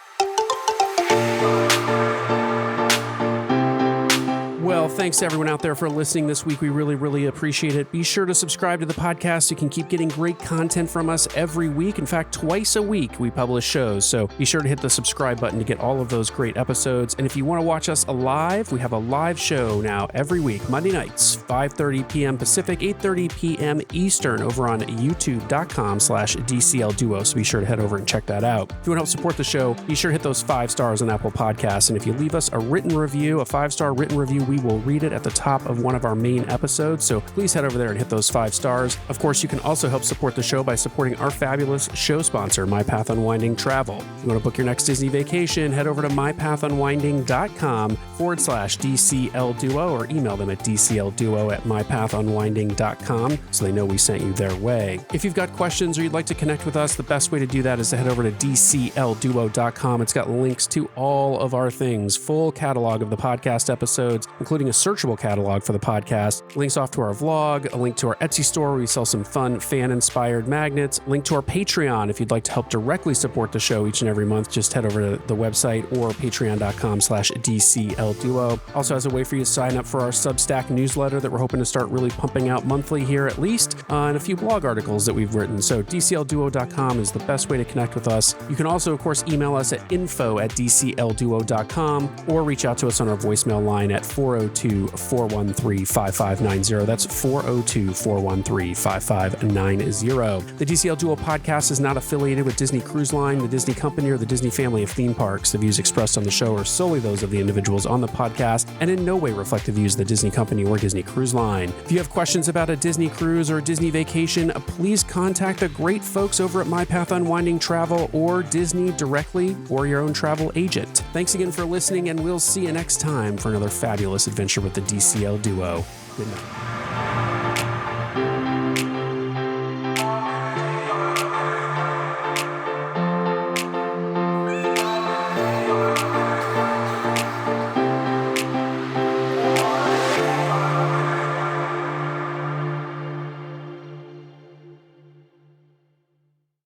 Well, thanks to everyone out there for listening this week. We really, really appreciate it. Be sure to subscribe to the podcast so you can keep getting great content from us every week. In fact, twice a week we publish shows. So be sure to hit the subscribe button to get all of those great episodes. And if you want to watch us live, we have a live show now every week, Monday nights, 5:30 p.m. Pacific, 8:30 p.m. Eastern over on youtube.com/DCL Duo. So be sure to head over and check that out. If you want to help support the show, be sure to hit those 5 stars on Apple Podcasts. And if you leave us a written review, a 5-star written review, we will read it at the top of one of our main episodes, so please head over there and hit those 5 stars. Of course, you can also help support the show by supporting our fabulous show sponsor, My Path Unwinding Travel. If you want to book your next Disney vacation, head over to mypathunwinding.com/DCL Duo or email them at dclduo@mypathunwinding.com so they know we sent you their way. If you've got questions or you'd like to connect with us, the best way to do that is to head over to dclduo.com. It's got links to all of our things, full catalog of the podcast episodes, including a searchable catalog for the podcast, links off to our vlog, a link to our Etsy store where we sell some fun fan-inspired magnets, link to our Patreon if you'd like to help directly support the show each and every month. Just head over to the website or patreon.com/DCLDuo. Also has a way for you to sign up for our Substack newsletter that we're hoping to start really pumping out monthly here at least, and a few blog articles that we've written. So DCLDuo.com is the best way to connect with us. You can also, of course, email us at info@DCLDuo.com or reach out to us on our voicemail line at 402 402-413-5590. That's 402-413-5590. The DCL Duo podcast is not affiliated with Disney Cruise Line, the Disney Company, or the Disney family of theme parks. The views expressed on the show are solely those of the individuals on the podcast and in no way reflect the views of the Disney Company or Disney Cruise Line. If you have questions about a Disney cruise or a Disney vacation, please contact the great folks over at My Path Unwinding Travel or Disney directly or your own travel agent. Thanks again for listening, and we'll see you next time for another fabulous adventure with the DCL Duo. Good night.